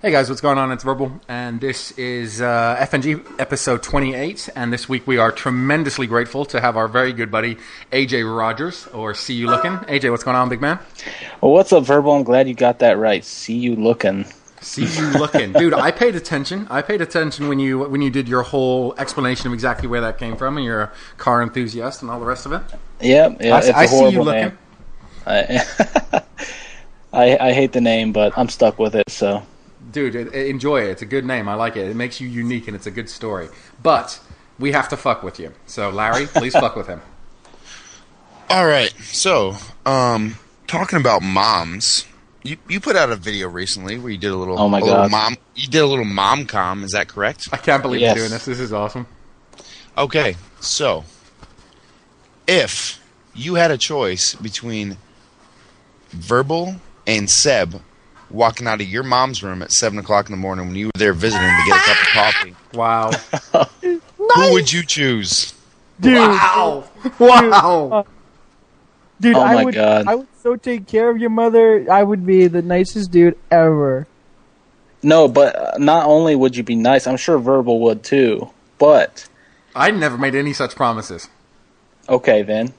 Hey guys, what's going on? It's Verbal, and this is FNG episode 28, and this week we are tremendously grateful to have our very good buddy AJ Rogers, or See You Looking. AJ, what's going on, big man? Well, what's up, Verbal? I'm glad you got that right. See You Looking. See You Looking. Dude, I paid attention. When you did your whole explanation of exactly where that came from, and you're a car enthusiast and all the rest of it. Yep, yeah, it's a See You horrible Looking. name. I hate the name, but I'm stuck with it, so... Dude, enjoy it. It's a good name. I like it. It makes you unique, and it's a good story. But we have to fuck with you. So, Larry, please fuck with him. All right. So, talking about moms, you put out a video recently where you did a little. Oh my God. You did a little mom com. Is that correct? I can't believe you're doing this. This is awesome. Okay. So, if you had a choice between Verbal and Seb walking out of your mom's room at 7 o'clock in the morning when you were there visiting to get a cup of coffee. Wow. Who would you choose? Dude. Wow. Wow. Dude, Oh my God. I would so take care of your mother. I would be the nicest dude ever. No, but not only would you be nice, I'm sure Verbal would too, but... I never made any such promises. Okay, then.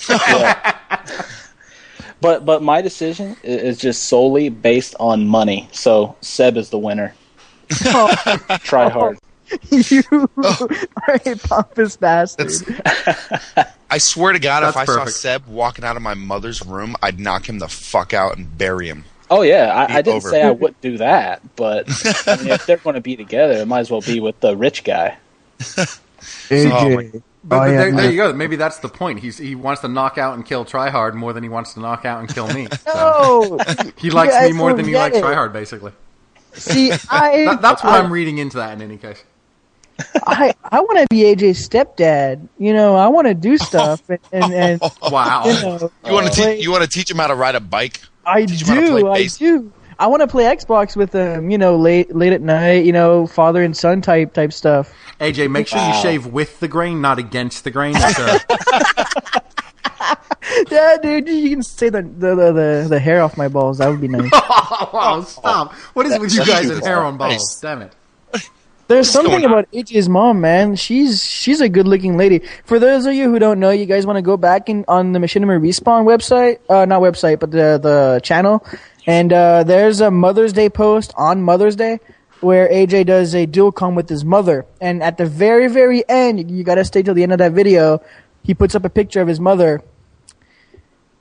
Yeah. But my decision is just solely based on money. So Seb is the winner. TryHard. You are a pompous bastard. I swear to God, if I perfect. saw Seb walking out of my mother's room, I'd knock him the fuck out and bury him. Oh, yeah. I didn't over. say I wouldn't do that, but I mean, if they're going to be together, it might as well be with the rich guy. AJ. But there you go. Maybe that's the point. He wants to knock out and kill TryHard more than he wants to knock out and kill me. So. No! He likes You me more guys than he don't likes get it. TryHard, basically. See, That's what I'm reading into that in any case. I want to be AJ's stepdad. You know, I want to do stuff. And Wow. you know, You want to teach him how to ride a bike? I Teach him how to play do. I bass? do. I want to play Xbox with him, you know, late at night, you know, father and son type stuff. AJ, make sure you shave with the grain, not against the grain. So. Yeah, dude, you can say the hair off my balls. That would be nice. Wow, stop. What is it with you guys and hair on balls? Nice. Damn it. There's something going on? about AJ's mom, man. She's a good-looking lady. For those of you who don't know, you guys want to go back on the Machinima Respawn website, not website, but the channel, and there's a Mother's Day post on Mother's Day where AJ does a dual com with his mother, and at the very, very end, you got to stay till the end of that video. He puts up a picture of his mother.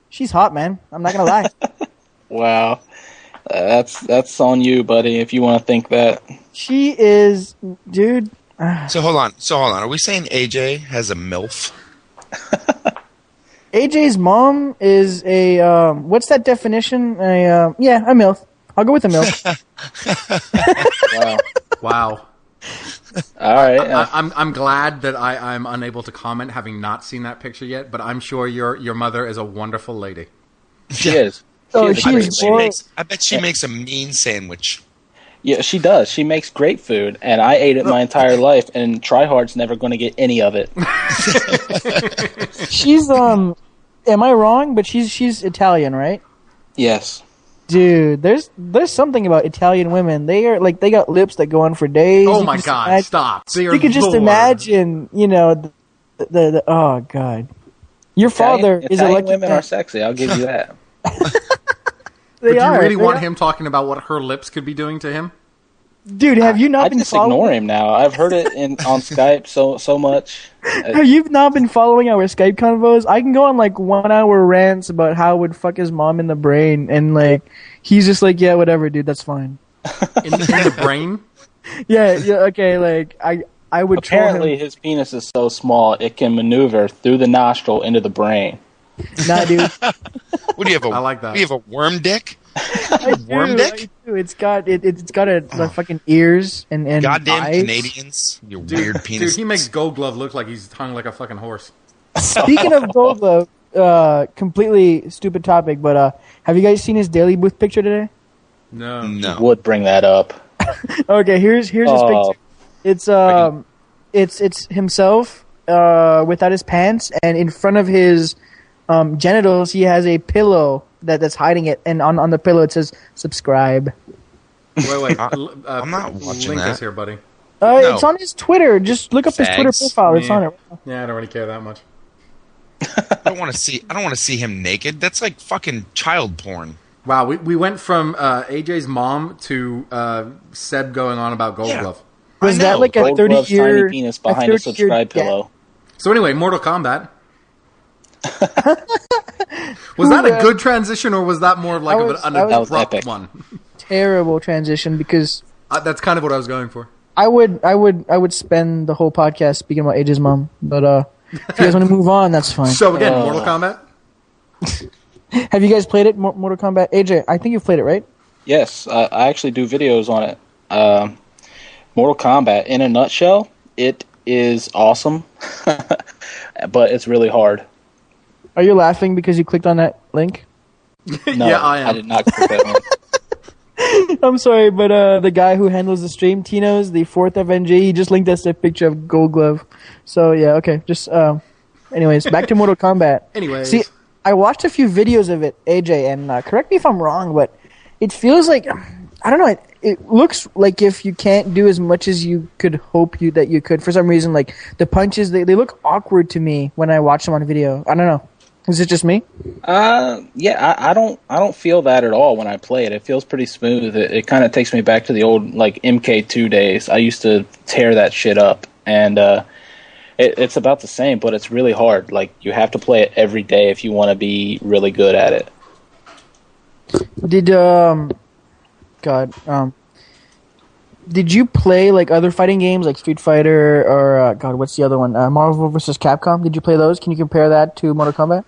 She's hot, man. I'm not gonna lie. Wow. That's on you, buddy, if you want to think that. She is, dude. So hold on. Are we saying AJ has a MILF? AJ's mom is a what's that definition? A MILF. I'll go with a MILF. Wow. All right. I'm glad that I'm unable to comment, having not seen that picture yet. But I'm sure your mother is a wonderful lady. She is. Oh, is a she great is lady. more- I bet she makes a mean sandwich. Yeah, she does. She makes great food, and I ate it my entire life, and TryHard's never going to get any of it. She's am I wrong? But she's Italian, right? Yes. Dude, there's something about Italian women. They are like they got lips that go on for days. Oh You my can just God! imagine- Stop. You could just imagine, you know, the oh God, your father is a Italian lucky women man. are sexy. I'll give you that. They But do you are. really They want are. him talking about what her lips could be doing to him? Dude, have you not I been just following? ignore him now. I've heard it on Skype so much. Have you not been following our Skype convos? I can go on like 1 hour rants about how it would fuck his mom in the brain, and like he's just like, yeah, whatever, dude, that's fine. In the brain? Yeah, okay, like I would troll Apparently, him. his penis is so small it can maneuver through the nostril into the brain. Nah, dude. What do you have? I like that. Do you have a worm dick? I Worm do, dick? I do. It's got a fucking ears and Goddamn eyes. Canadians! Your weird penis. Dude, he makes Gold Glove look like he's hung like a fucking horse. Speaking of Gold Glove, completely stupid topic, but have you guys seen his Daily Booth picture today? No. No. Would bring that up. Okay, here's his Oh. picture. It's himself without his pants, and in front of his genitals, he has a pillow that's hiding it, and on the pillow it says subscribe. Wait. I'm not watching link that. us here, buddy. No. It's on his Twitter. Just look up his Twitter Fags. profile. It's on it. Yeah, I don't really care that much. I don't want to see him naked. That's like fucking child porn. Wow, we went from AJ's mom to Seb going on about Gold Yeah. Glove. Was I that know. like a Gold Glove's 30-year tiny penis behind a subscribe pillow. So anyway, Mortal Kombat. Was that a good transition, or was that more of like That was an was abrupt epic. one? Terrible transition because That's kind of what I was going for. I would spend the whole podcast speaking about AJ's mom. But if you guys want to move on, that's fine. So again, Mortal Kombat. Have you guys played it, Mortal Kombat? AJ, I think you've played it, right? Yes, I actually do videos on it. Mortal Kombat, in a nutshell, it is awesome, but it's really hard. Are you laughing because you clicked on that link? No, Yeah, I am. I did not click that link. I'm sorry, but the guy who handles the stream, Tino's, the 4th FNG, he just linked us a picture of Gold Glove. So, yeah, okay. Just, anyways, back to Mortal Kombat. Anyways. See, I watched a few videos of it, AJ, and correct me if I'm wrong, but it feels like, I don't know, it looks like if you can't do as much as you could hope that you could. For some reason, like, the punches, they look awkward to me when I watch them on video. I don't know. Is it just me? Yeah, I don't feel that at all when I play it. It feels pretty smooth. It kind of takes me back to the old like MK2 days. I used to tear that shit up, and it's about the same, but it's really hard. Like you have to play it every day if you want to be really good at it. Did you play like other fighting games like Street Fighter or what's the other one? Marvel vs. Capcom? Did you play those? Can you compare that to Mortal Kombat?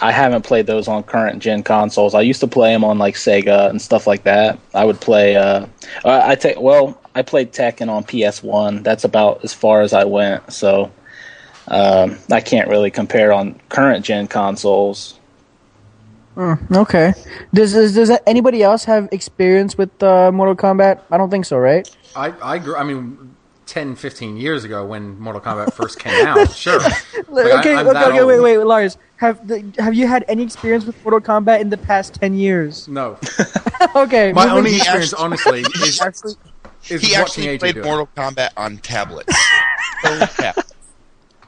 I haven't played those on current gen consoles. I used to play them on like Sega and stuff like that. I would play. I played Tekken on PS1. That's about as far as I went. So I can't really compare on current gen consoles. Okay. Does anybody else have experience with Mortal Kombat? I don't think so, right? I grew. I mean, 10, 15 years ago when Mortal Kombat first came out. Sure. Like, Okay, I'm that okay, old. wait, Lars. Have you had any experience with Mortal Kombat in the past 10 years? No. Okay. My moving- only experience, honestly, is He watching actually AJ played do it. Mortal Kombat on tablets. Holy cow.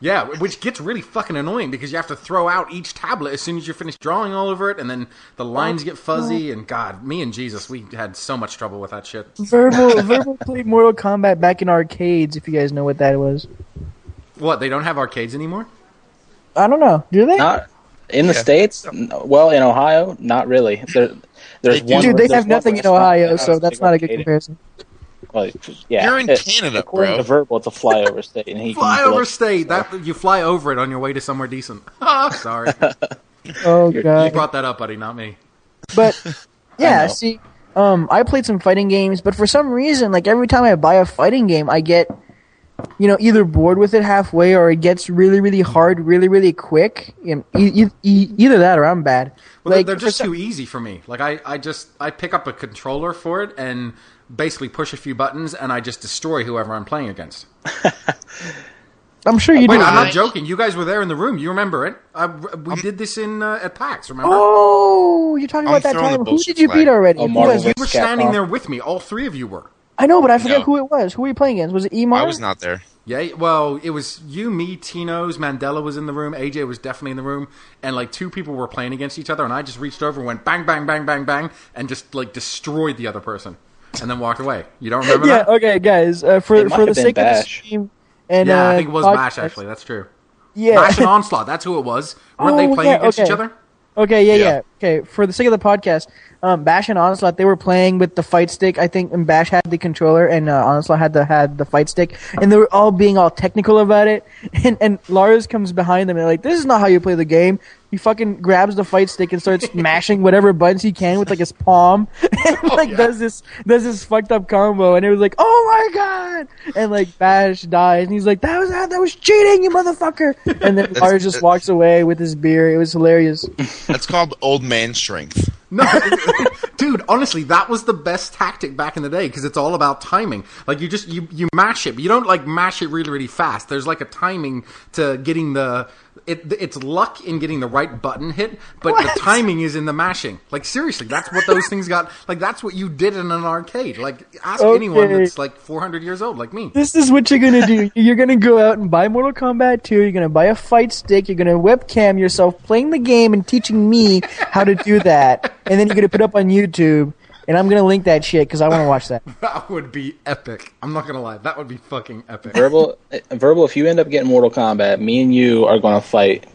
Yeah, which gets really fucking annoying because you have to throw out each tablet as soon as you're finished drawing all over it, and then the lines get fuzzy, and God, me and Jesus, we had so much trouble with that shit. Verbal played Mortal Kombat back in arcades, if you guys know what that was. What, they don't have arcades anymore? I don't know. Do they? Not in the States. Well, in Ohio, not really. There's They do. one. Dude, they there's have one nothing in restaurant Ohio, that has so that's big not a good arcade. comparison. Well, yeah, You're in Canada, according bro. to Verbal, it's a flyover state, and he can Flyover blow- state. That you fly over it on your way to somewhere decent. Sorry, Oh, you God. brought that up, buddy, not me. But, yeah, know. see, I played some fighting games, but for some reason, like, every time I buy a fighting game, I get, either bored with it halfway or it gets really, really hard really, really quick. Either that or I'm bad. Well, Like, they're for just some- too easy for me. Like I pick up a controller for it and basically push a few buttons, and I just destroy whoever I'm playing against. I'm sure you Wait, do. I'm not joking. You guys were there in the room. You remember it? We did this in at PAX. Remember? Oh, you're talking I'm about that throwing time. the Who bullshit did you flag. beat already? Oh, Who Marvel was You it? were Capcom. standing there with me. All three of you were. I know, but I forget No. who it was. Who were you playing against? Was it Emar? I was not there. Yeah, well, it was you, me, Tino's, Mandela was in the room, AJ was definitely in the room, and like two people were playing against each other, and I just reached over and went bang, bang, bang, bang, bang, and just like destroyed the other person, and then walked away. You don't remember Yeah, that? okay, guys. It For might the have been sake of the Bash. stream and Yeah, I think it was podcast- Bash, actually. That's true. Yeah. Bash and Onslaught, that's who it was. Weren't they Oh, playing yeah, against okay. each other? Okay, yeah. Yeah. Okay, for the sake of the podcast, Bash and Onslaught, they were playing with the fight stick, I think, and Bash had the controller, and Onslaught had the fight stick, and they were all being all technical about it, and Lars comes behind them and like, this is not how you play the game. He fucking grabs the fight stick and starts mashing whatever buttons he can with like his palm, and like yeah. does this fucked up combo, and it was like, oh my god, and like Bash dies, and he's like, that was cheating, you motherfucker, and then Lars just walks away with his beer. It was hilarious. That's called old man strength. No, dude, honestly, that was the best tactic back in the day because it's all about timing. Like, you mash it, but you don't, like, mash it really, really fast. There's, like, a timing to getting the it's luck in getting the right button hit, but the timing is in the mashing. Like, seriously, that's what those things got. Like, that's what you did in an arcade. Like, ask anyone that's like 400 years old, like me. This is what you're gonna do. You're gonna go out and buy Mortal Kombat 2. You're gonna buy a fight stick. You're gonna webcam yourself playing the game and teaching me how to do that. And then you're gonna put it up on YouTube. And I'm gonna link that shit because I want to watch that. That would be epic. I'm not gonna lie. That would be fucking epic. Verbal, if you end up getting Mortal Kombat, me and you are gonna fight.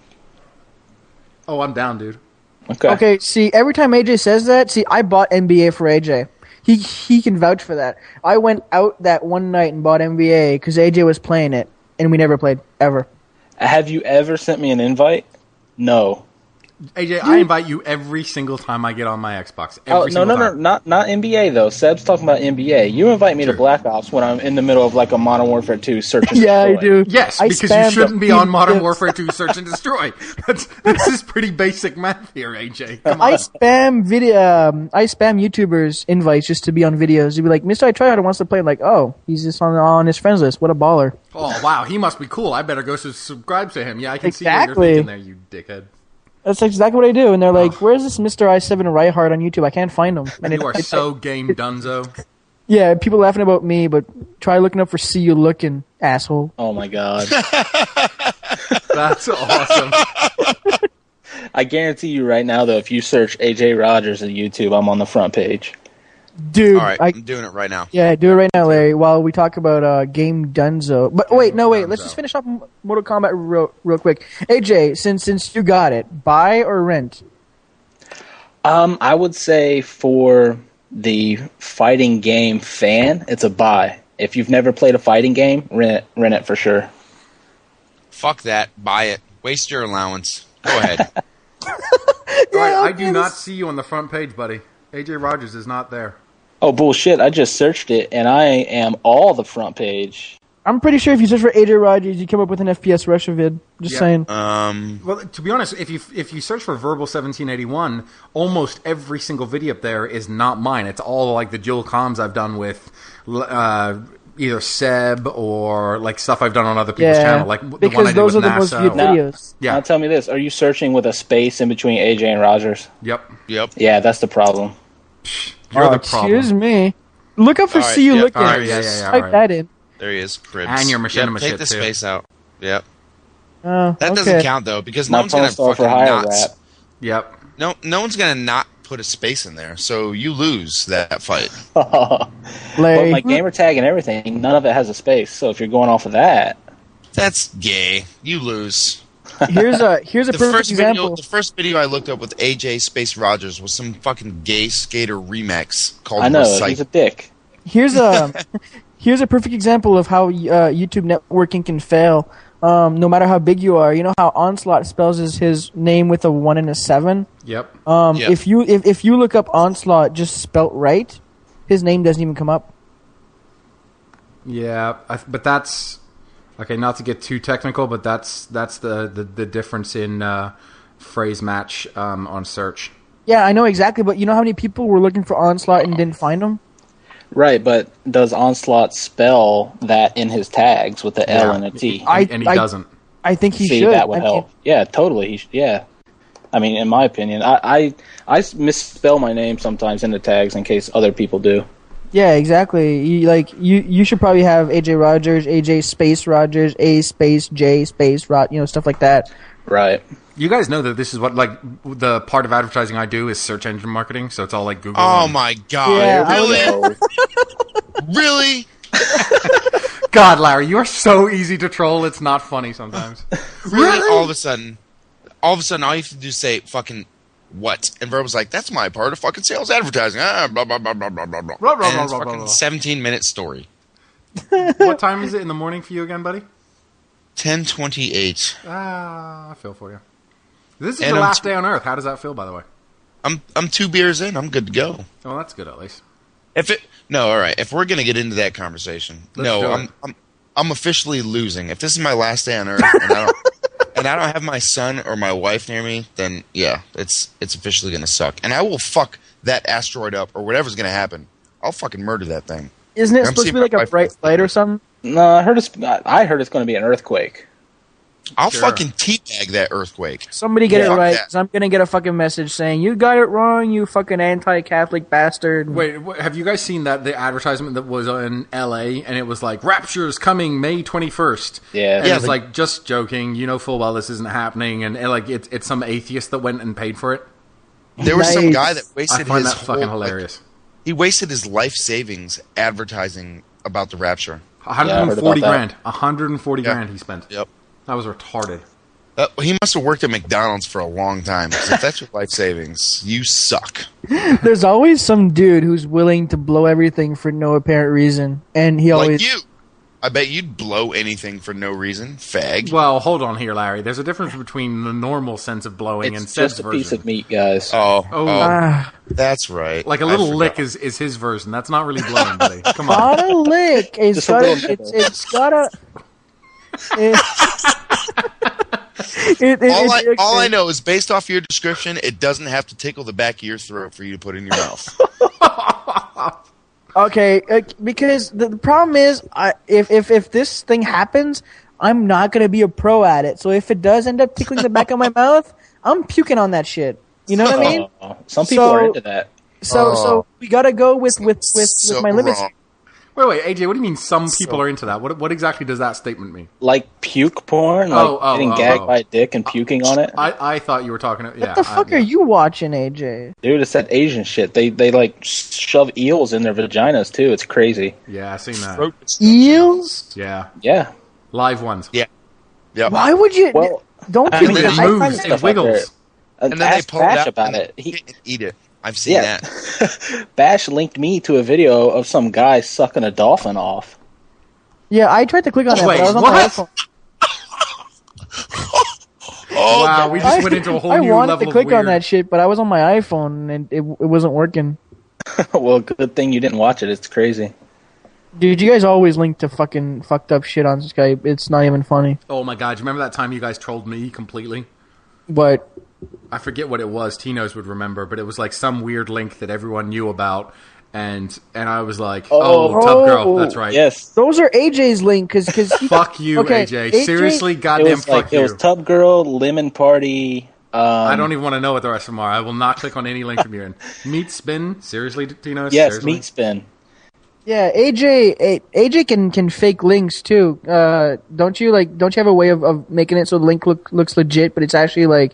Oh, I'm down, dude. Okay. See, every time AJ says that, I bought NBA for AJ. He can vouch for that. I went out that one night and bought NBA because AJ was playing it, and we never played ever. Have you ever sent me an invite? No. AJ, I invite you every single time I get on my Xbox. Every single time. Not NBA though. Seb's talking about NBA. You invite me to Black Ops when I'm in the middle of like a Modern Warfare 2 search and destroy. Yeah, I do. Yes, because you shouldn't be on Modern Warfare 2 search and destroy. This is pretty basic math here, AJ. Come on. I spam YouTubers invites just to be on videos. You'd be like, Mr. TryHard wants to play. I'm like, oh, he's just on his friends list. What a baller. Oh wow, he must be cool. I better go subscribe to him. Yeah, I can see Exactly. what you're thinking there, you dickhead. That's exactly what I do. And they're like, where's this Mr. I7 TryHard on YouTube? I can't find him. And You are so game dunzo. Yeah, people laughing about me, but try looking up for See You Looking, asshole. Oh my god. That's awesome. I guarantee you right now though, if you search AJ Rogers on YouTube, I'm on the front page. Dude, All right, I'm doing it right now. Yeah, do it right now, Larry, while we talk about Game Dunzo. But wait, let's just finish off Mortal Kombat real quick. AJ, since you got it, buy or rent? I would say for the fighting game fan, it's a buy. If you've never played a fighting game, rent it for sure. Fuck that. Buy it. Waste your allowance. Go ahead. All right, I do not see you on the front page, buddy. AJ Rogers is not there. Oh, bullshit. I just searched it, and I am all the front page. I'm pretty sure if you search for AJ Rogers, you come up with an FPS Russia vid. Just saying. Well, to be honest, if you search for Verbal 1781, almost every single video up there is not mine. It's all like the dual comms I've done with either Seb or like stuff I've done on other people's channel. Like the one I did with those are the most viewed videos. Now tell me this. Are you searching with a space in between AJ and Rogers? Yep. Yeah, that's the problem. You're the problem. Excuse me. Look up for All right, See You yep, Looking. all right, yeah, Type that in. There he is, Cribs. And your machinima take shit, the too. space out. Yep. That That doesn't count though, because no My one's gonna phone star fucking for hire not. rap. Yep. No one's gonna not put a space in there, so you lose that fight. But Larry, my gamer tag and everything, none of it has a space. So if you're going off of that, That's gay. You lose. here's a The perfect first example. video, the first video I looked up with AJ Space Rogers was some fucking gay skater remix called I know Recite. he's a dick. Here's a perfect example of how YouTube networking can fail. No matter how big you are, you know how Onslaught spells his name with a 1 and a 7. Yep. Yep. If you look up Onslaught just spelt right, his name doesn't even come up. Yeah, but that's okay. Not to get too technical, but that's the difference in phrase match on search. Yeah, I know exactly, but you know how many people were looking for Onslaught and didn't find him? Right, but does Onslaught spell that in his tags with the L and a T? And he doesn't. I think he See, should. that would help. Yeah, totally. Yeah. I mean, in my opinion, I misspell my name sometimes in the tags in case other people do. Yeah, exactly. You should probably have AJ Rogers, AJ Space Rogers, A Space J Space Rod, stuff like that. Right. You guys know that this is what the part of advertising I do is search engine marketing, so it's all like Google. Oh my god! Yeah, Really? Really? God, Larry, you are so easy to troll. It's not funny sometimes. Really? All of a sudden, all you have to do is say fucking what, and Verbal's like, "That's my part of fucking sales advertising." Blah blah blah blah blah blah blah. Blah, blah, And blah, it's blah, fucking blah. 17-minute story. What time is it in the morning for you again, buddy? 10:28. Ah, I feel for you. This is And your I'm last day on Earth. How does that feel, by the way? I'm 2 beers in. I'm good to go. Oh, that's good at least. All right. If we're gonna get into that conversation, Let's do I'm officially losing. If this is my last day on Earth and I don't have my son or my wife near me, then yeah, it's officially gonna suck. And I will fuck that asteroid up or whatever's gonna happen. I'll fucking murder that thing. Isn't it I'm supposed to seeing be like my a wife- bright light or something? No, I heard it's going to be an earthquake. I'll Sure. fucking teabag that earthquake. Somebody get it Fuck right, that. 'cause I'm gonna get a fucking message saying you got it wrong, you fucking anti-Catholic bastard. Wait, have you guys seen the advertisement that was in L.A. and it was like Rapture's coming May 21st? Yeah. and Yeah, it's the- like just joking. You know full well this isn't happening, and like it's some atheist that went and paid for it. There was some Nice. guy that I wasted find his that fucking whole, hilarious. he wasted his life savings advertising about the rapture. 140 about that. grand. 140 Yeah. grand he spent. Yep. That was retarded. He must have worked at McDonald's for a long time. 'Cause if that's your life savings, you suck. There's always some dude who's willing to blow everything for no apparent reason, and he Like always. you. I bet you'd blow anything for no reason, fag. Well, hold on here, Larry. There's a difference between the normal sense of blowing and It's Seb's just a version. piece of meat, guys. Oh, Ah, that's right. Like a I little forgot. lick is his version. That's not really blowing, buddy. Come on. not a lick. It's Just a got. little It's got a. All I know is based off your description, it doesn't have to tickle the back of your throat for you to put in your mouth. Okay, because the problem is, if this thing happens, I'm not gonna be a pro at it. So if it does end up tickling the back of my mouth, I'm puking on that shit. You know what I mean? Some people So- are into that. So we gotta go with So my limits. wrong. Wait, AJ, what do you mean some people are into that? What exactly does that statement mean? Like puke porn, like getting gagged by a dick and puking on it. I thought you were talking. Yeah. What the fuck are you watching, AJ? Dude, it's that Asian shit. They like shove eels in their vaginas too. It's crazy. Yeah, I seen that. Throat Eels? Yeah, Yeah. live ones. Yeah. Yep. Why would you? Well, don't I do mean, It I that. find moves. stuff It out wiggles. there. And then they Ask pull it Bash out about and it. He, eat it. I've seen yeah. that. Bash linked me to a video of some guy sucking a dolphin off. Yeah, I tried to click on that, Wait, but I was on what? my iPhone. Wow, we just went into a whole I new wanted level to click of weird. on that shit, but I was on my iPhone and it wasn't working. Well, good thing you didn't watch it. It's crazy. Dude, you guys always link to fucking fucked up shit on Skype. It's not even funny. Oh my god, do you remember that time you guys trolled me completely? But I forget what it was. Tino's would remember, but it was like some weird link that everyone knew about, and I was like, "Oh, Tub Girl, that's right." Yes. those are AJ's link because Fuck you, Okay, AJ. AJ Seriously, It goddamn, was fuck like you. it was Tub Girl, Lemon Party. I don't even want to know what the rest of them are. I will not click on any link from you. And Meat Spin, seriously, Tino? Yes, seriously? Meat Spin. yeah, AJ can fake links too. Don't you have a way of making it so the link looks legit, but it's actually like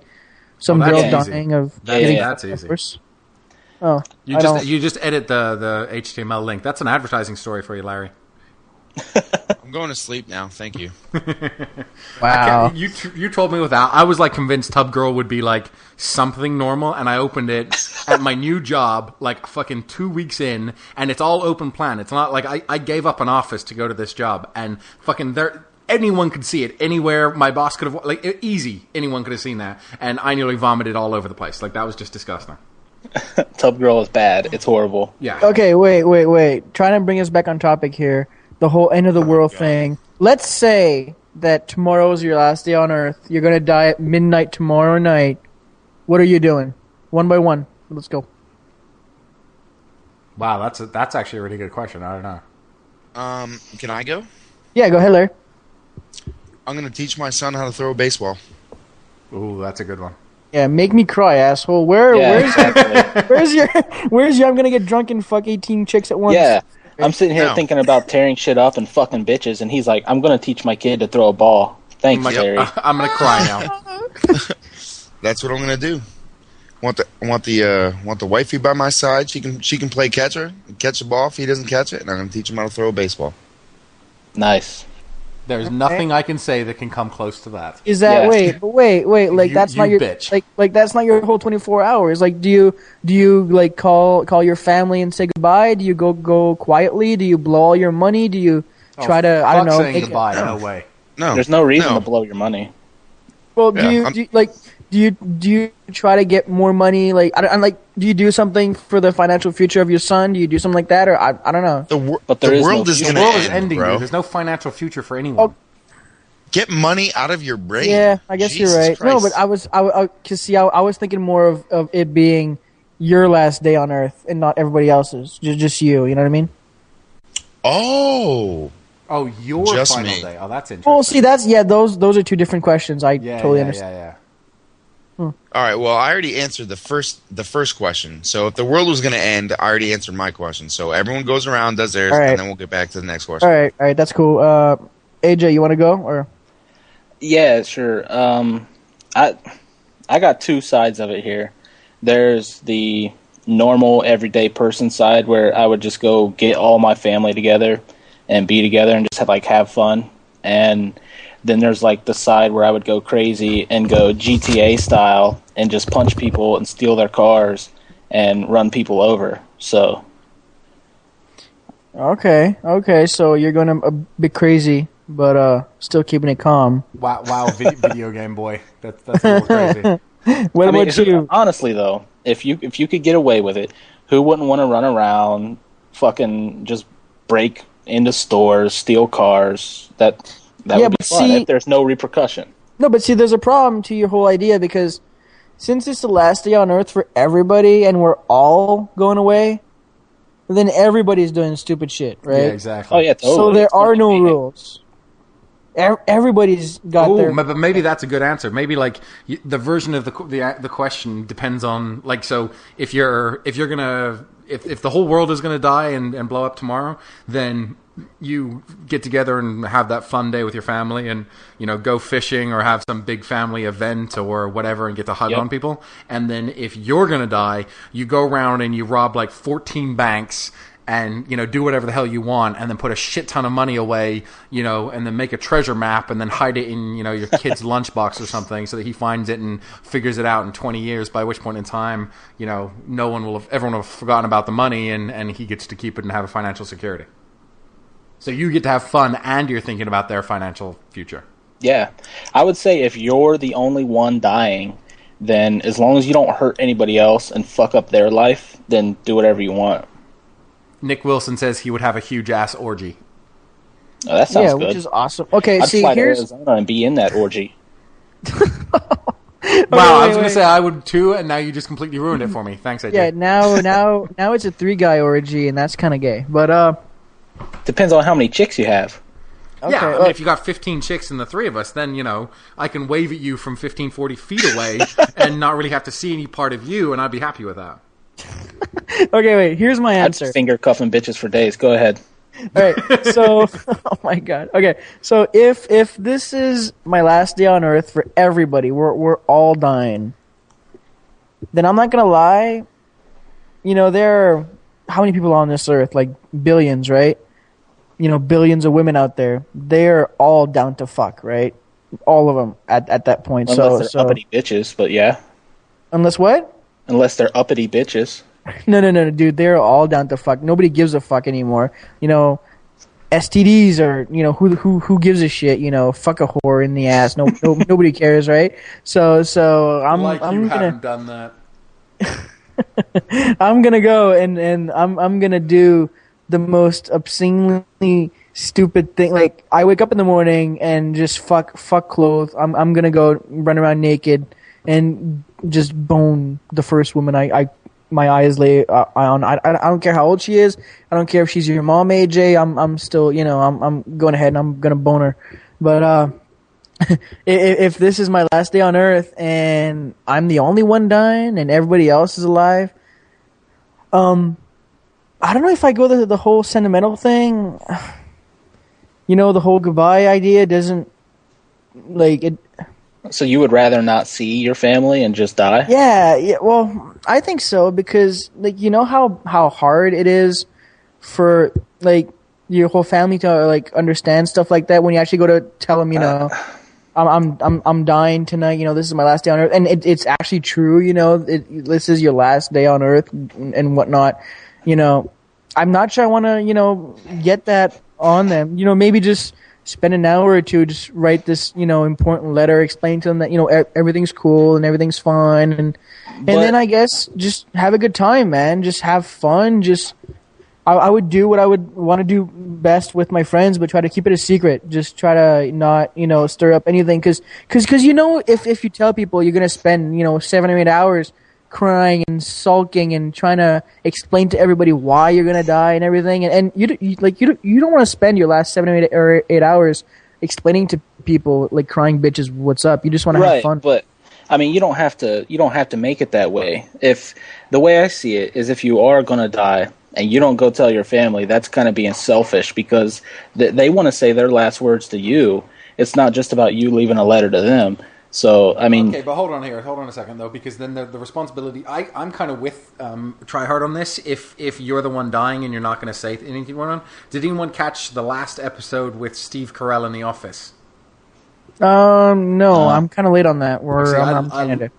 some Oh, that's girl easy. dying of That's, getting that's easy. first. Oh, You I just don't- you just edit the HTML link. That's an advertising story for you, Larry. I'm going to sleep now. Thank you. wow. You told me without. I was like convinced Tub Girl would be like something normal, and I opened it at my new job like fucking 2 weeks in, and it's all open plan. It's not like I gave up an office to go to this job, and fucking there. Anyone could see it anywhere. My boss could have easy. Anyone could have seen that, and I nearly vomited all over the place. Like that was just disgusting. Tub Girl is bad. It's horrible. Yeah. Okay, wait. Trying to bring us back on topic here. The whole end of the world thing. Let's say that tomorrow is your last day on Earth. You're gonna die at midnight tomorrow night. What are you doing? One by one. Let's go. Wow, that's actually a really good question. I don't know. Can I go? Yeah, go ahead, Larry. I'm going to teach my son how to throw a baseball. Ooh, that's a good one. Yeah, make me cry, asshole. Where's Exactly. your I'm gonna get drunk and fuck 18 chicks at once? Yeah. I'm sitting here No. thinking about tearing shit up and fucking bitches, and he's like, I'm going to teach my kid to throw a ball. Thanks, I'm, Larry. I'm gonna cry now. That's what I'm going to do. Want the wifey by my side. She can play catcher, catch the ball if he doesn't catch it, and I'm going to teach him how to throw a baseball. Nice. There's nothing I can say that can come close to that. Is that Yeah. wait? Like You- that's you not your bitch. like that's not your whole 24 hours. Like, do you like call your family and say goodbye? Do you go quietly? Do you blow all your money? Do you try to I don't know? Saying make- goodbye. No way. No, There's no reason no. to blow your money. Well, Yeah, do you try to get more money? Like, I'm like, do you do something for the financial future of your son? Do you do something like that, or I don't know? But there the is world no is future. going The to world end, is ending, bro. dude. There's no financial future for anyone. Get money out of your brain. Yeah, I guess Jesus you're right. No, Christ. but I was thinking more of it being your last day on Earth and not everybody else's. Just you. You know what I mean? Oh, Oh, your Just final me. day. Oh, that's interesting. Well, see, those are two different questions. I totally understand. Yeah. All right. Well, I already answered the first question. So if the world was going to end, I already answered my question. So everyone goes around, does theirs, All right. and then we'll get back to the next question. All right, that's cool. AJ, you want to go or? Yeah, sure. I got two sides of it here. There's the normal everyday person side where I would just go get all my family together and be together and just have fun. And then there's like the side where I would go crazy and go GTA style and just punch people and steal their cars and run people over. So Okay. So you're going a bit crazy, but still keeping it calm. Wow, video game boy. That's a little crazy. What about you? Honestly, though, if you could get away with it, who wouldn't want to run around, fucking just break into stores, steal cars? That would be fun if there's no repercussion. No, but see, there's a problem to your whole idea because since it's the last day on Earth for everybody and we're all going away, then everybody's doing stupid shit, right? Yeah, exactly. Oh yeah, totally. So there are no rules. Everybody's got their. But maybe that's a good answer. Maybe like the version of the question depends on like so if the whole world is gonna die and blow up tomorrow, then you get together and have that fun day with your family and go fishing or have some big family event or whatever and get to hug on people. And then if you're gonna die, you go around and you rob like 14 banks. And do whatever the hell you want, and then put a shit ton of money away, and then make a treasure map, and then hide it in your kid's lunchbox or something, so that he finds it and figures it out in 20 years. By which point in time, everyone will have forgotten about the money, and he gets to keep it and have a financial security. So you get to have fun, and you're thinking about their financial future. Yeah, I would say if you're the only one dying, then as long as you don't hurt anybody else and fuck up their life, then do whatever you want. Nick Wilson says he would have a huge ass orgy. Oh, that sounds good. Which is awesome. Okay, I'd see, fly to here's Arizona and be in that orgy. Wow, I was going to say I would too, and now you just completely ruined it for me. Thanks, AJ. yeah. Now it's a 3-guy orgy, and that's kind of gay. But Depends on how many chicks you have. okay, Yeah, I mean, if you got 15 chicks and the three of us, then, I can wave at you from 15, 40 feet away and not really have to see any part of you, and I'd be happy with that. okay, wait. Here's my I'd answer. finger cuffing bitches for days. Go ahead. All right, so oh my god. Okay, so if this is my last day on Earth for everybody, we're all dying. Then I'm not gonna lie. There are how many people on this Earth? Like billions, right? Billions of women out there. They're all down to fuck, right? All of them at that point. Unless they're uppity bitches, but yeah. Unless what? Unless they're uppity bitches. No, dude. They're all down to fuck. Nobody gives a fuck anymore. STDs or who gives a shit? Fuck a whore in the ass. No, nobody cares, right? So I'm haven't done that. I'm gonna go and I'm gonna do the most obscenely stupid thing. Like I wake up in the morning and just fuck clothes. I'm gonna go run around naked and just bone the first woman my eyes lay on. I don't care how old she is. I don't care if she's your mom, AJ. I'm still I'm going ahead and I'm gonna bone her. But if this is my last day on Earth and I'm the only one dying and everybody else is alive, I don't know if I go the whole sentimental thing. The whole goodbye idea doesn't like it. So you would rather not see your family and just die? Yeah. Well, I think so because, how hard it is for your whole family to understand stuff like that when you actually go to tell them, I'm dying tonight. This is my last day on Earth, and it's actually true. This is your last day on Earth and whatnot. I'm not sure I want to get that on them. Maybe just spend an hour or two, just write this, important letter, explain to them that, everything's cool and everything's fine. And then I guess just have a good time, man. Just have fun. I would do what I would want to do best with my friends, but try to keep it a secret. Just try to not, stir up anything. Cause if you tell people you're going to spend, 7 or 8 hours crying and sulking and trying to explain to everybody why you're gonna die and everything, and you don't want to spend your last 7 or 8 hours explaining to people like crying bitches what's up. You just want to have fun. But I mean, you don't have to make it that way. If the way I see it is, if you are gonna die and you don't go tell your family, that's kind of being selfish, because they want to say their last words to you. It's not just about you leaving a letter to them. So, I mean... Okay, but hold on a second, though, because then the responsibility... I'm kind of with TryHard on this. If you're the one dying and you're not going to say anything going on. Did anyone catch the last episode with Steve Carell in The Office? No, I'm kind of late on that.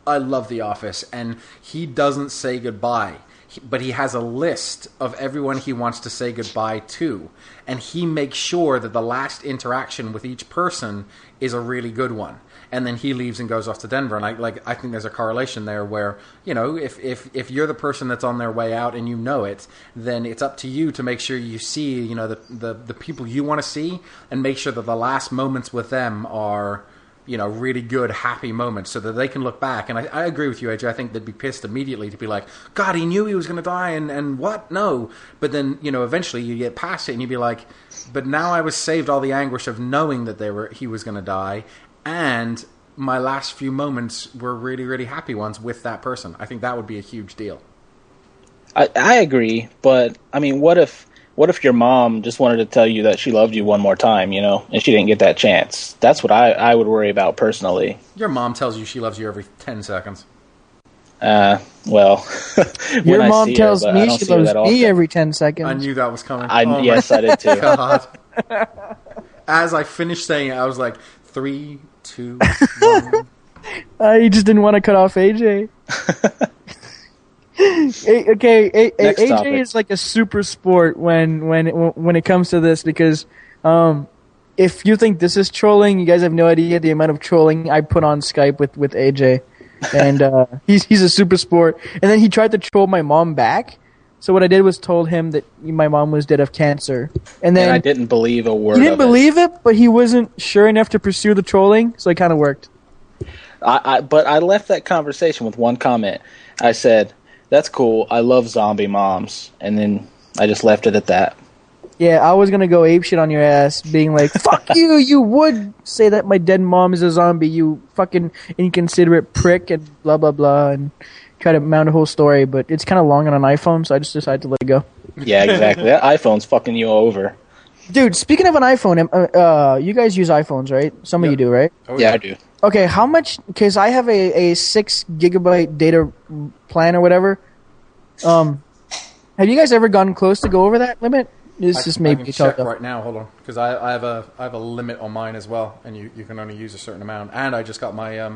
I love The Office, and he doesn't say goodbye. But he has a list of everyone he wants to say goodbye to. And he makes sure that the last interaction with each person is a really good one. And then he leaves and goes off to Denver. And I think there's a correlation there where, you know, if you're the person that's on their way out and you know it, then it's up to you to make sure you see, you know, the people you want to see, and make sure that the last moments with them are, you know, really good, happy moments, so that they can look back. And I agree with you, AJ. I think they'd be pissed immediately to be like, God, he knew he was going to die, and what? No. But then, you know, eventually you get past it and you'd be like, but now I was saved all the anguish of knowing that he was going to die, and my last few moments were really, really happy ones with that person. I think that would be a huge deal. I agree, but, I mean, what if your mom just wanted to tell you that she loved you one more time, you know, and she didn't get that chance? That's what I would worry about personally. Your mom tells you she loves you every 10 seconds. Well, your mom tells me she loves me every 10 seconds. I knew that was coming. Yes, I did too. God. As I finished saying it, I was like, 3, 2, 1. You just didn't want to cut off AJ. AJ is like a super sport when it comes to this, because if you think this is trolling, you guys have no idea the amount of trolling I put on Skype with AJ, and he's a super sport. And then he tried to troll my mom back. So what I did was told him that my mom was dead of cancer, and then I didn't believe a word. He didn't believe it, but he wasn't sure enough to pursue the trolling, so it kind of worked. But I left that conversation with one comment. I said, "That's cool. I love zombie moms," and then I just left it at that. Yeah, I was gonna go apeshit on your ass, being like, "Fuck you! You would say that my dead mom is a zombie, you fucking inconsiderate prick," and blah blah blah, and try to mount a whole story. But it's kind of long on an iPhone, so I just decided to let it go. Yeah, exactly. That iPhone's fucking you over. Dude, speaking of an iPhone, you guys use iPhones, right? Some of you do, right? Oh, yeah, I do. Okay, how much? Because I have a 6 gigabyte data plan or whatever. Have you guys ever gotten close to go over that limit? This just maybe I can check right now. Hold on, because I have a limit on mine as well, and you can only use a certain amount. And I just got my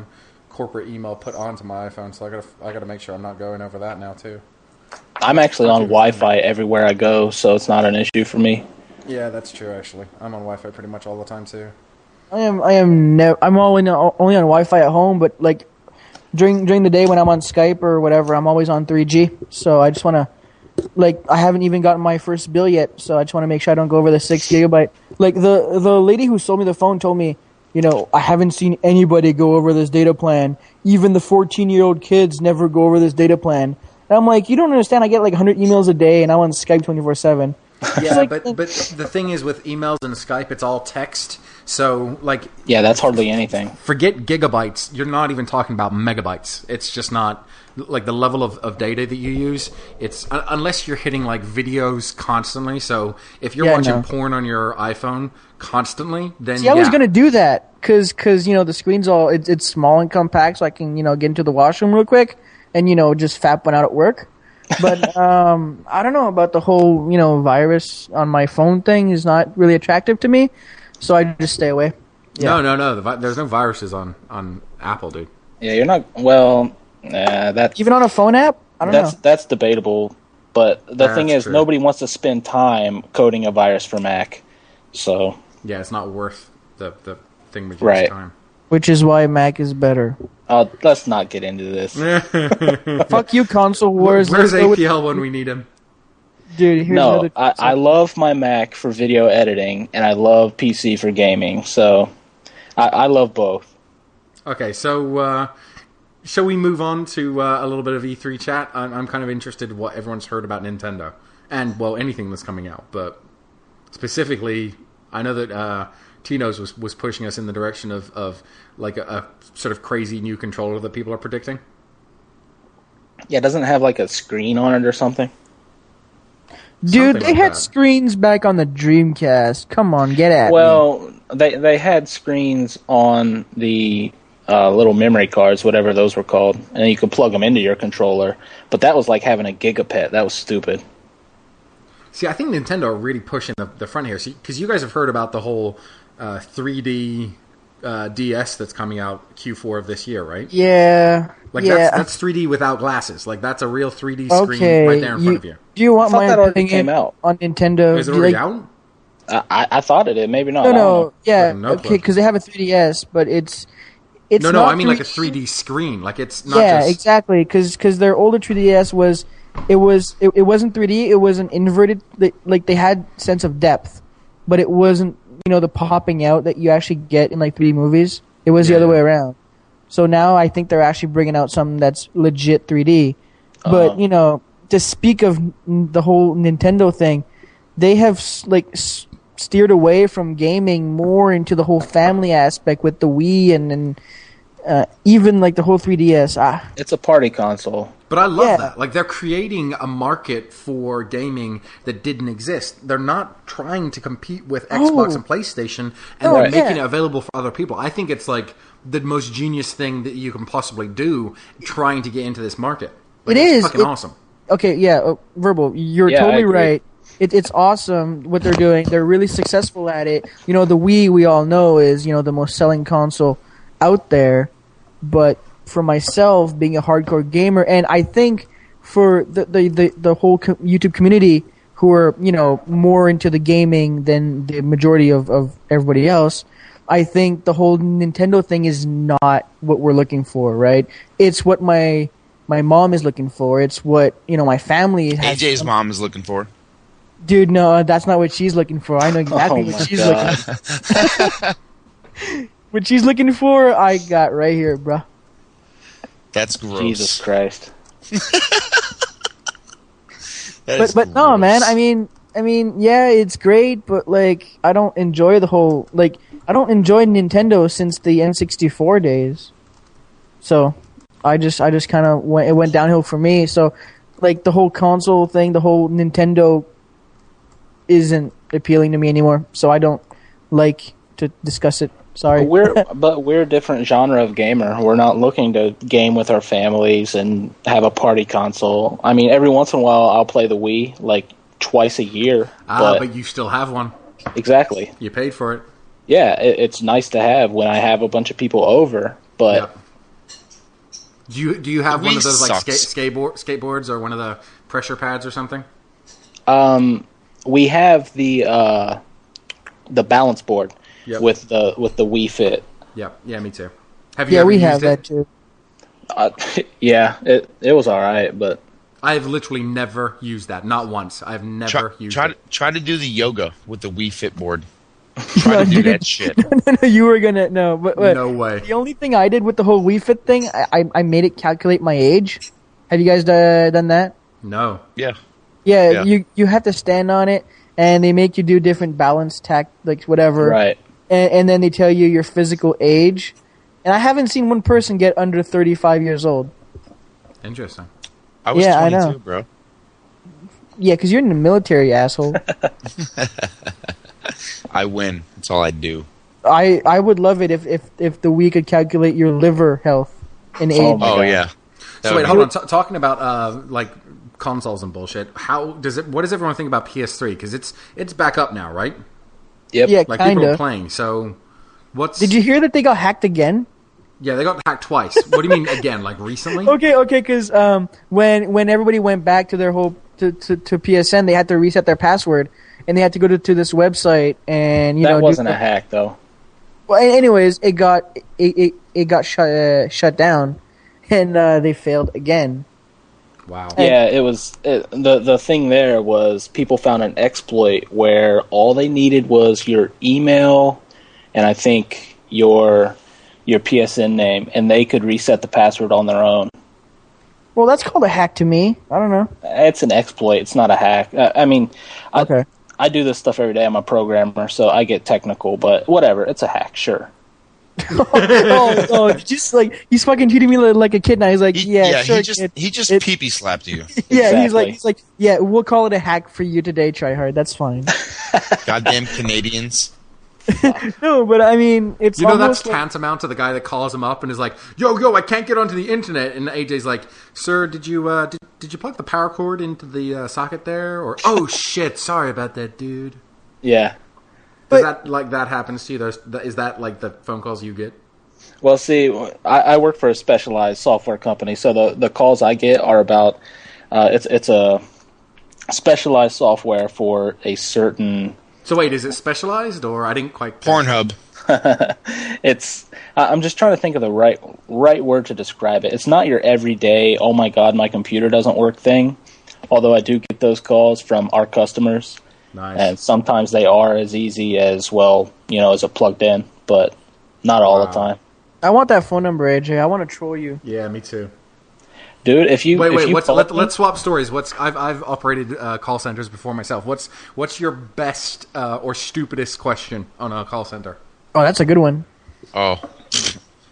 corporate email put onto my iPhone, so I gotta make sure I'm not going over that now too. I'm actually on Wi-Fi everywhere I go, so it's not an issue for me. Yeah, that's true. Actually, I'm on Wi-Fi pretty much all the time too. I'm only on Wi-Fi at home, but like during the day when I'm on Skype or whatever, I'm always on 3G. So I just want to, like, I haven't even gotten my first bill yet, so I just want to make sure I don't go over the 6 gigabyte. Like the lady who sold me the phone told me, you know, I haven't seen anybody go over this data plan. Even the 14-year-old kids never go over this data plan. And I'm like, you don't understand. I get like 100 emails a day, and I'm on Skype 24/7. Yeah, but the thing is, with emails and Skype, it's all text. So, like... Yeah, that's hardly anything. Forget gigabytes. You're not even talking about megabytes. It's just not... Like, the level of data that you use, it's... Unless you're hitting, like, videos constantly. So, if you're watching porn on your iPhone constantly, then I was going to do that. Because, you know, the screen's all... It's small and compact, so I can, you know, get into the washroom real quick. And, you know, just fap one out at work. But I don't know about the whole, you know, virus on my phone thing is not really attractive to me, so I just stay away. Yeah. No. There's no viruses on Apple, dude. Yeah, you're not. Well, that's even on a phone app. I don't know. That's debatable. But the thing is, true. Nobody wants to spend time coding a virus for Mac. So yeah, it's not worth the thing with right. Time. Which is why Mac is better. Let's not get into this. Fuck you, console wars. Where's APL when we need him? Dude, here's another... I love my Mac for video editing, and I love PC for gaming. So I love both. Okay, so Shall we move on to a little bit of E3 chat? I'm kind of interested in what everyone's heard about Nintendo. And, well, anything that's coming out. But specifically, I know that Tino's was pushing us in the direction of like a sort of crazy new controller that people are predicting. Yeah, doesn't it have like a screen on it or something? Dude, Something they like had that. screens back on the Dreamcast. Come on, get at me. Well, they had screens on the little memory cards, whatever those were called, and you could plug them into your controller. But that was like having a gigapet. That was stupid. See, I think Nintendo are really pushing the front here. Because you guys have heard about the whole 3D DS that's coming out Q4 of this year, right? Yeah. Like yeah. that's 3D without glasses. Like that's a real 3D screen right there in front of you. Do you want I thought my that already opinion came out. on Nintendo? Is it Do you already like- out? I thought it did. Maybe not. No, I don't no, know. yeah, No okay, clue. because they have a 3DS, but it's No, not I mean like a 3D. 3D screen. Like it's not Yeah, just... exactly. Because their older 3DS it wasn't 3D. It was an inverted. Like they had sense of depth, but it wasn't the popping out that you actually get in like 3D movies. It was the Yeah. other way around. So now I think they're actually bringing out something that's legit 3D. But to speak of the whole Nintendo thing, they have steered away from gaming more into the whole family aspect with the Wii and even like the whole 3DS. It's a party console. But I love Yeah. that. Like, they're creating a market for gaming that didn't exist. They're not trying to compete with Xbox and PlayStation, and they're making it available for other people. I think it's, like, the most genius thing that you can possibly do trying to get into this market. Like, it's fucking awesome. Okay, yeah, Verbal, you're Yeah, I totally agree. right. It's awesome what they're doing. They're really successful at it. The Wii, we all know, is, the most selling console out there. But for myself, being a hardcore gamer, and I think for the whole YouTube community who are, more into the gaming than the majority of everybody else, I think the whole Nintendo thing is not what we're looking for, right? It's what my mom is looking for. It's what, my family has. AJ's mom is looking for. Dude, no, that's not what she's looking for. I know exactly Oh what my she's God. looking What she's looking for, I got right here, bruh. That's gross. Jesus Christ. But no, man. I mean, yeah, it's great, but like, I don't enjoy the whole I don't enjoy Nintendo since the N64 days. So, I just kind of went downhill for me. So, like the whole console thing, the whole Nintendo isn't appealing to me anymore. So I don't like to discuss it. Sorry. But we're a different genre of gamer. We're not looking to game with our families and have a party console. I mean, every once in a while I'll play the Wii, like twice a year. But you still have one. Exactly. You paid for it. Yeah, it's nice to have when I have a bunch of people over. But Do you have The one of Wii those like sucks. skateboards or one of the pressure pads or something? we have the balance board Yep. with the Wii Fit. Yeah, me too. Have you Yeah, ever we used have it? that too. Yeah, it was all right, but I have literally never used that. Not once. I've never used it. Try to do the yoga with the Wii Fit board. Try to do that shit. No, you were gonna but No way. The only thing I did with the whole Wii Fit thing, I made it calculate my age. Have you guys done that? No. Yeah. Yeah, Yeah. you have to stand on it, and they make you do different balance like whatever. right. And then they tell you your physical age. And I haven't seen one person get under 35 years old. Interesting. I was Yeah, I 22, know. bro. Yeah, because you're in the military, asshole. I win. That's all I do. I would love it if the Wii could calculate your liver health and age. Oh my Oh God. yeah. That So would wait, be- hold on. Talking about like consoles and bullshit. What does everyone think about PS3? Because it's back up now, right? Yep. Yeah, Like people are kinda. playing. So what's? Did you hear that they got hacked again? Yeah, they got hacked twice. What do you mean again? Like recently? Okay, because when everybody went back to their whole to PSN, they had to reset their password, and they had to go to this website, and That wasn't a hack though. Well, anyways, it got shut down, and they failed again. Wow. Yeah, it was the thing there was people found an exploit where all they needed was your email and I think your your PSN name, and they could reset the password on their own. Well, that's called a hack to me. I don't know. It's an exploit. It's not a hack. Okay. I do this stuff every day. I'm a programmer, so I get technical, but whatever. It's a hack, sure. Just like he's fucking treating me like a kid now. He's like, sure, he just pee-pee slapped you. Yeah, Exactly. he's like, yeah, we'll call it a hack for you today, TryHard. That's fine. Goddamn Canadians. No, but I mean, it's that's almost like, tantamount to the guy that calls him up and is like, "Yo, I can't get onto the internet." And AJ's like, "Sir, did you plug the power cord into the socket there?" Or, "Oh shit, sorry about that, dude." Yeah. Does that happens to you? Is that like the phone calls you get? Well, see, I work for a specialized software company, so the calls I get are about it's a specialized software for a certain. So wait, is it specialized or I didn't quite... Pornhub. I'm just trying to think of the right word to describe it. It's not your everyday, oh my god, my computer doesn't work thing, although I do get those calls from our customers. Nice. And sometimes they are as easy as, well, as it plugged in, but not all the time. I want that phone number, AJ. I want to troll you. Yeah, me too. Dude, if you let's swap stories. I've operated call centers before myself. What's your best or stupidest question on a call center? Oh, that's a good one. Oh,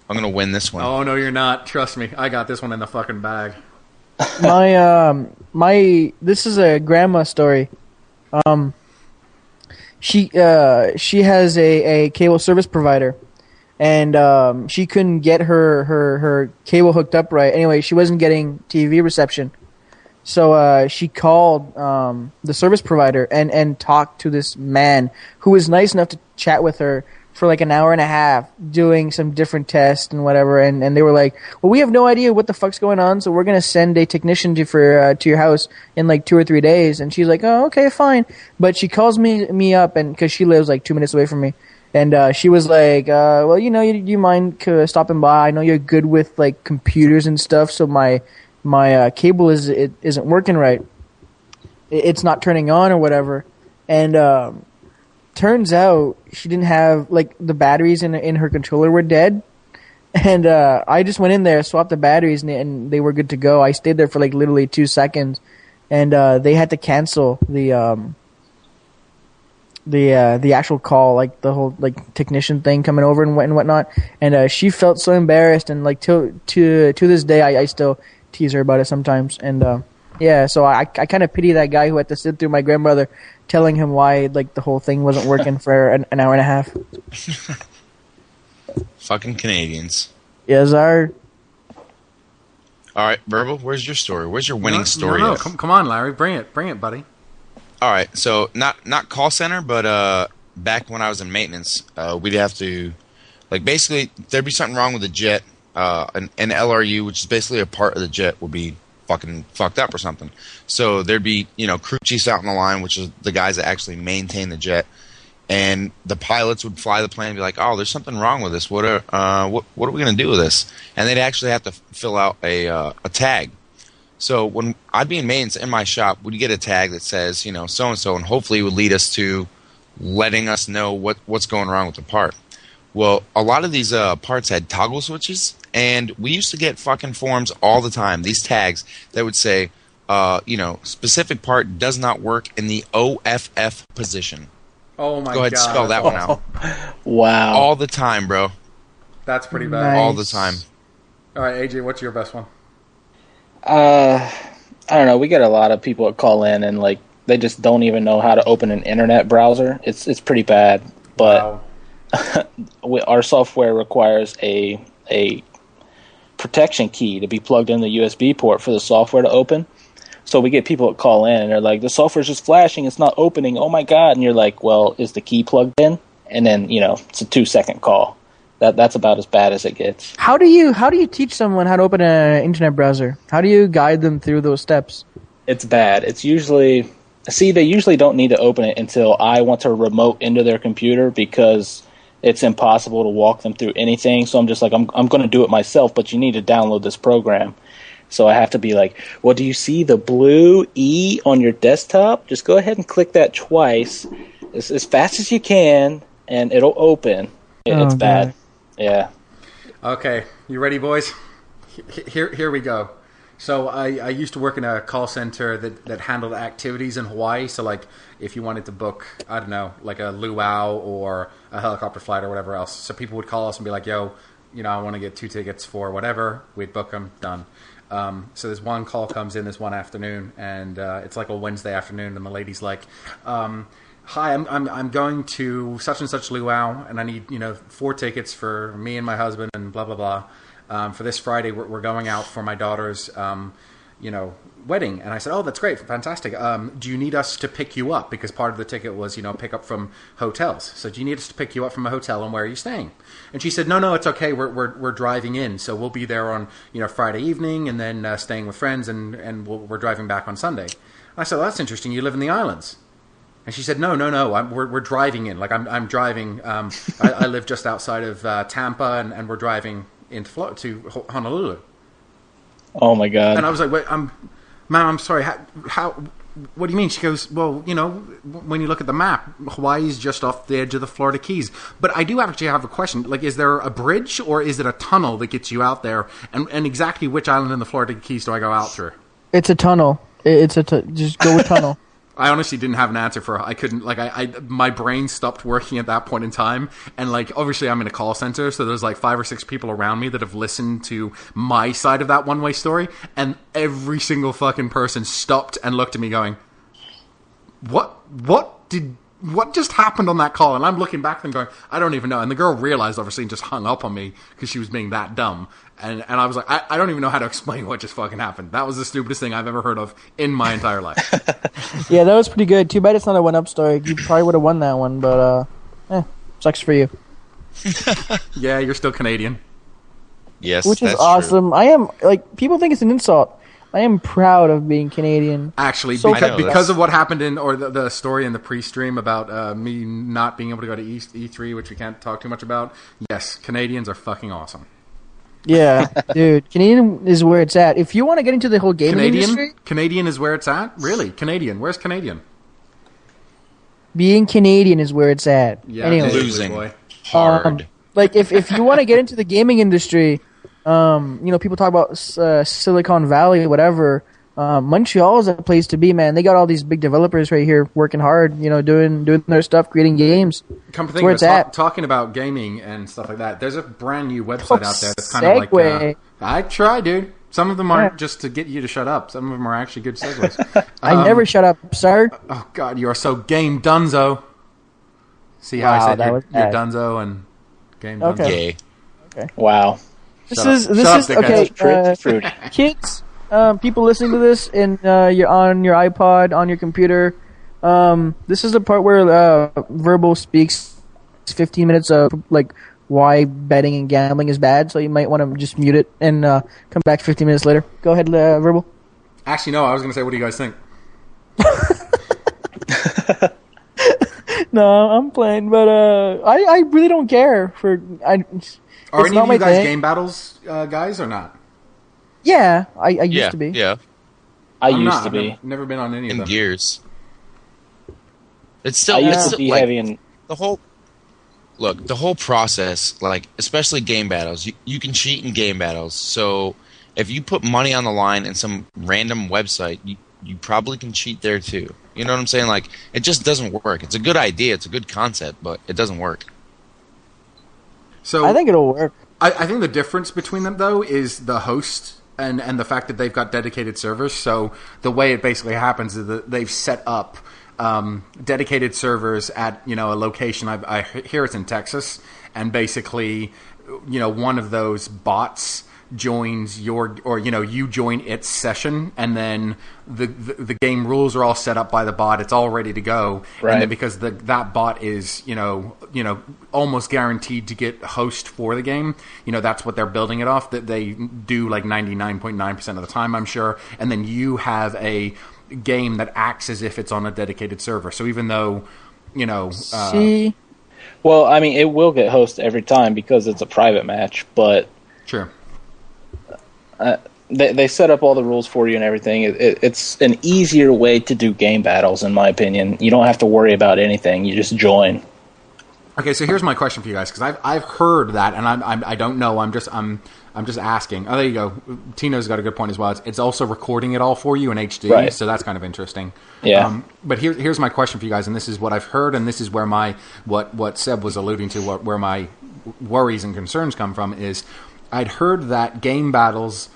I'm gonna win this one. Oh no, you're not. Trust me, I got this one in the fucking bag. This is a grandma story. She has a cable service provider, and she couldn't get her cable hooked up right. Anyway, she wasn't getting TV reception, so she called the service provider and talked to this man who was nice enough to chat with her for like an hour and a half, doing some different tests and whatever. And they were like, "Well, we have no idea what the fuck's going on, so we're gonna send a technician to your house in like 2 or 3 days." And she's like, "Oh, okay, fine." But she calls me up, and because she lives like 2 minutes away from me. And she was like, "Well, you mind stopping by? I know you're good with like computers and stuff, so my cable isn't working right. It's not turning on or whatever." And turns out she didn't have like the batteries in her controller were dead. And I just went in there, swapped the batteries, and they were good to go. I stayed there for like literally 2 seconds, and they had to cancel the actual call, like the whole like technician thing coming over and whatnot. And she felt so embarrassed, and like to this day I still tease her about it sometimes. And yeah, so I kind of pity that guy who had to sit through my grandmother telling him why like the whole thing wasn't working for an hour and a half. Fucking Canadians. Yes, All right, Verbal, where's your story? Where's your winning story? No, come on, Larry, bring it, buddy. All right, so not call center, but back when I was in maintenance, we'd have to, like, basically there'd be something wrong with the jet, an LRU, which is basically a part of the jet, would be fucking fucked up or something. So there'd be crew chiefs out on the line, which is the guys that actually maintain the jet, and the pilots would fly the plane and be like, "Oh, there's something wrong with this. What are we gonna do with this?" And they'd actually have to fill out a tag. So when I'd be in maintenance in my shop, we'd get a tag that says, so and so, and hopefully it would lead us to letting us know what's going wrong with the part. Well, a lot of these parts had toggle switches, and we used to get fucking forms all the time. These tags that would say, specific part does not work in the OFF position. Oh my god! Go ahead, spell that one out. Wow! All the time, bro. That's pretty bad. Nice. All the time. All right, AJ, what's your best one? I don't know. We get a lot of people that call in and like they just don't even know how to open an internet browser. It's pretty bad. But our software requires a protection key to be plugged in the USB port for the software to open. So we get people that call in and they're like, "The software's just flashing. It's not opening. Oh my god!" And you're like, "Well, is the key plugged in?" And then it's a 2-second call. That's about as bad as it gets. How do you teach someone how to open an internet browser? How do you guide them through those steps? It's bad. It's usually... See, they usually don't need to open it until I want to remote into their computer because it's impossible to walk them through anything. So I'm just like, I'm going to do it myself, but you need to download this program. So I have to be like, "Well, do you see the blue E on your desktop? Just go ahead and click that twice as fast as you can, and it'll open." It's bad. Yeah. Okay, you ready, boys? Here we go. So I used to work in a call center that handled activities in Hawaii. So like if you wanted to book, I don't know, like a luau or a helicopter flight or whatever else. So people would call us and be like, yo, I want to get 2 tickets for whatever. We'd book them, done. So this one call comes in this one afternoon, and it's like a Wednesday afternoon, and the lady's like, hi, I'm going to such and such luau, and I need 4 tickets for me and my husband and blah blah blah. For this Friday, we're going out for my daughter's wedding. And I said, oh, that's great, fantastic. Do you need us to pick you up? Because part of the ticket was pick up from hotels. So do you need us to pick you up from a hotel, and where are you staying? And she said, no, it's okay. We're driving in, so we'll be there on Friday evening, and then staying with friends, and we're driving back on Sunday. And I said, well, that's interesting. You live in the islands. And she said, no, we're driving in. Like I'm driving. I live just outside of Tampa, and we're driving into to Honolulu. Oh my God! And I was like, wait, ma'am, I'm sorry. How? What do you mean? She goes, well, when you look at the map, Hawaii's just off the edge of the Florida Keys. But I do actually have a question. Like, is there a bridge or is it a tunnel that gets you out there? And exactly which island in the Florida Keys do I go out through? It's a tunnel. Just go with tunnel. I honestly didn't have an answer for her. I couldn't, my brain stopped working at that point in time. And, obviously I'm in a call center, so there's, 5 or 6 people around me that have listened to my side of that one-way story. And every single fucking person stopped and looked at me going, what just happened on that call? And I'm looking back and going, I don't even know. And the girl realized, obviously, and just hung up on me because she was being that dumb. And I was like, I don't even know how to explain what just fucking happened. That was the stupidest thing I've ever heard of in my entire life. Yeah, that was pretty good. Too bad it's not a 1-up story. You probably would have won that one, but sucks for you. Yeah, you're still Canadian. Yes, which is that's awesome. True. I am people think it's an insult. I am proud of being Canadian. Actually, So because of what happened the story in the pre-stream about me not being able to go to E3, which we can't talk too much about. Yes, Canadians are fucking awesome. Yeah, dude, Canadian is where it's at. If you want to get into the whole gaming industry, Canadian is where it's at. Really, Canadian? Where's Canadian? Being Canadian is where it's at. Yeah, anyway, losing hard. If you want to get into the gaming industry, people talk about Silicon Valley, whatever. Montreal is a place to be, man. They got all these big developers right here working hard, doing their stuff, creating games. Come to think of it, talking about gaming and stuff like that, there's a brand new website out there that's kind of like... I try, dude. Some of them aren't just to get you to shut up. Some of them are actually good segues. I never shut up, sir. Oh, God, you are so game dunzo. See how I said you're dunzo and game dunzo? Okay. Wow. This is okay. Fruit. Kids, people listening to this you're on your iPod, on your computer. This is the part where Verbal speaks 15 minutes of why betting and gambling is bad. So you might want to just mute it and come back 15 minutes later. Go ahead, Verbal. Actually, no. I was going to say, what do you guys think? No, I'm playing, but I really don't care for. Are any of you guys game battles guys or not? Yeah, I used to be. Yeah, I used to be. Never been on any of them. Gears. It's still. I used to be heavy in the whole. Look, the whole process, especially game battles, you can cheat in game battles. So if you put money on the line in some random website, you probably can cheat there too. You know what I'm saying? It just doesn't work. It's a good idea. It's a good concept, but it doesn't work. So I think it'll work. I think the difference between them, though, is the host and the fact that they've got dedicated servers. So the way it basically happens is that they've set up dedicated servers at a location. I hear it's in Texas, and basically, one of those bots joins you join its session, and then the game rules are all set up by the bot. It's all ready to go, right? And then because that bot is almost guaranteed to get host for the game, that's what they're building it off. That they do 99.9% of the time, I'm sure, and then you have a game that acts as if it's on a dedicated server. So even though well, I mean, it will get host every time because it's a private match, but sure. They set up all the rules for you and everything. It's an easier way to do game battles, in my opinion. You don't have to worry about anything. You just join. Okay, so here's my question for you guys, because I've heard that, and I don't know. I'm just asking. Oh, there you go. Tino's got a good point as well. It's also recording it all for you in HD, right. So that's kind of interesting. Yeah. But here's my question for you guys, and this is what I've heard, and this is where what Seb was alluding to, where my worries and concerns come from. Is I'd heard that Game Battles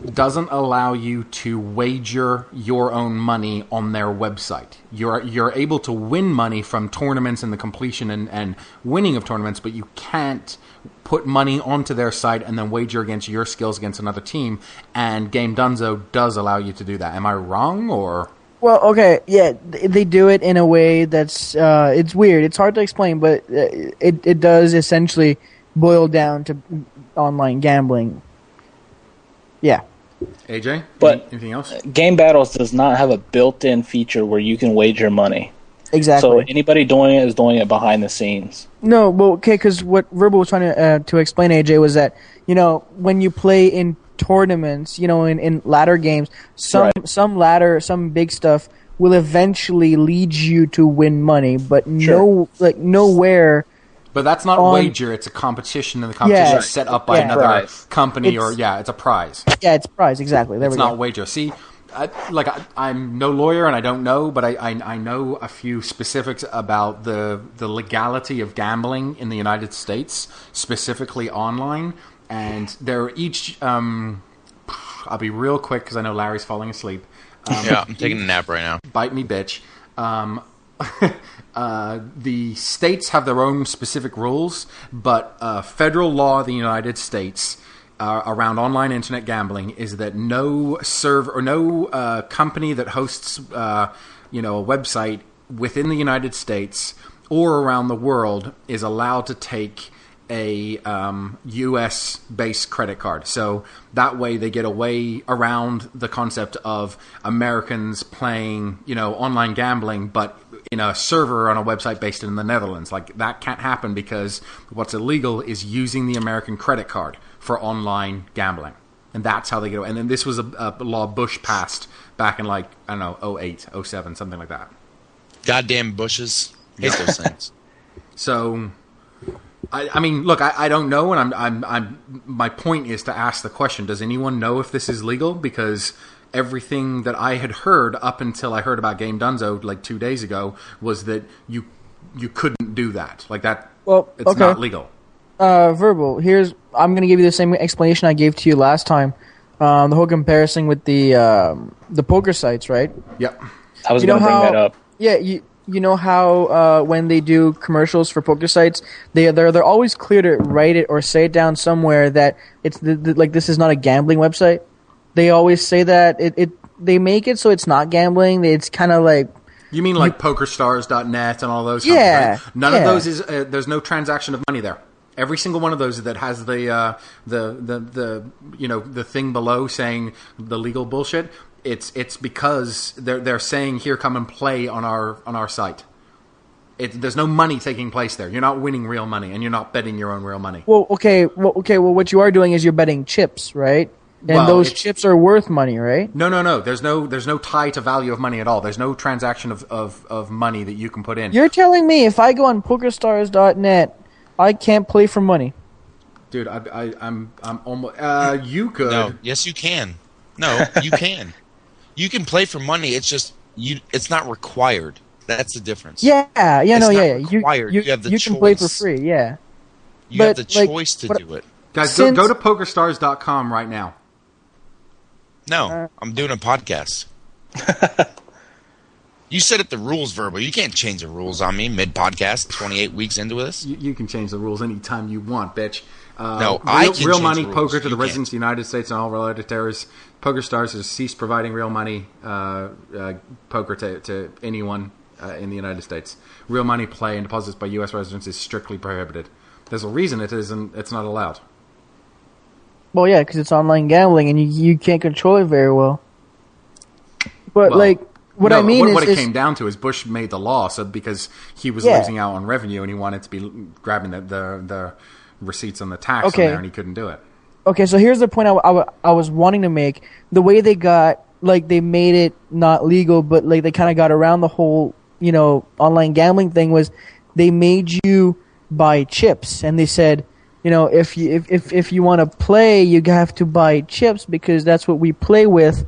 doesn't allow you to wager your own money on their website. You're able to win money from tournaments and the completion and winning of tournaments, but you can't put money onto their site and then wager against your skills against another team. And Game Dunzo does allow you to do that. Am I wrong, or? Well, okay, yeah, they do it in a way that's it's weird. It's hard to explain, but it does essentially boil down to online gambling. Yeah. AJ, but anything else? Game Battles does not have a built-in feature where you can wager money. Exactly. So anybody doing it is doing it behind the scenes. No, well, okay, because what Verbal was trying to explain, AJ, was that, when you play in tournaments, in ladder games, some big stuff will eventually lead you to win money, but nowhere. But that's not wager; it's a competition, and the competition is set up by another company, it's a prize. Yeah, it's a prize, exactly. It's not wager. See, I'm no lawyer, and I don't know, but I know a few specifics about the legality of gambling in the United States, specifically online, and they're each. I'll be real quick because I know Larry's falling asleep. I'm taking a nap right now. Bite me, bitch. The states have their own specific rules, but federal law of the United States around online internet gambling is that no server or no company that hosts a website within the United States or around the world is allowed to take a U.S.-based credit card. So that way they get away around the concept of Americans playing, online gambling, but in a server on a website based in the Netherlands. Like, that can't happen because what's illegal is using the American credit card for online gambling. And that's how they get away. And then this was a law Bush passed back in, 08, 07, something like that. Goddamn Bushes. Hate those things. So... I mean, look, I don't know, and I'm. My point is to ask the question: does anyone know if this is legal? Because everything that I had heard up until I heard about Game Dunzo 2 days ago was that you couldn't do that. Like that. Well, it's not legal. Verbal. I'm going to give you the same explanation I gave to you last time. The whole comparison with the poker sites, right? Yep. I was going to bring that up. Yeah. You know how when they do commercials for poker sites, they're always clear to write it or say it down somewhere that it's this is not a gambling website. They always say that they make it so it's not gambling. It's kind of like. You mean PokerStars.net and all those? Yeah. Right? None of those is. There's no transaction of money there. Every single one of those that has the thing below saying the legal bullshit. It's because they're saying, here, come and play on our site. There's no money taking place there. You're not winning real money, and you're not betting your own real money. Well, okay. Well, what you are doing is you're betting chips, right? And those chips are worth money, right? No. There's no tie to value of money at all. There's no transaction of money that you can put in. You're telling me if I go on PokerStars.net, I can't play for money? Dude, I'm almost. You could. No. Yes, you can. No, you can. You can play for money. It's just it's not required. That's the difference. Yeah. Required. You have the choice. You can play for free. Yeah. You have the choice to do it. Guys, go to PokerStars.com right now. No, I'm doing a podcast. You set up the rules, Verbal. You can't change the rules on me mid-podcast, 28 weeks into this. You can change the rules anytime you want, bitch. I can real change money the rules. poker to the You residents of the United States and all related territories. PokerStars has ceased providing real money poker to anyone in the United States. Real money play and deposits by U.S. residents is strictly prohibited. There's a reason it's not allowed. Well, yeah, because it's online gambling and you can't control it very well. But what it came down to is Bush made the law so because he was losing out on revenue and he wanted to be grabbing the receipts on the tax on there and he couldn't do it. Okay, so here's the point I was wanting to make. The way they got, they made it not legal, but they kind of got around the whole, online gambling thing was they made you buy chips, and they said, if you want to play, you have to buy chips because that's what we play with.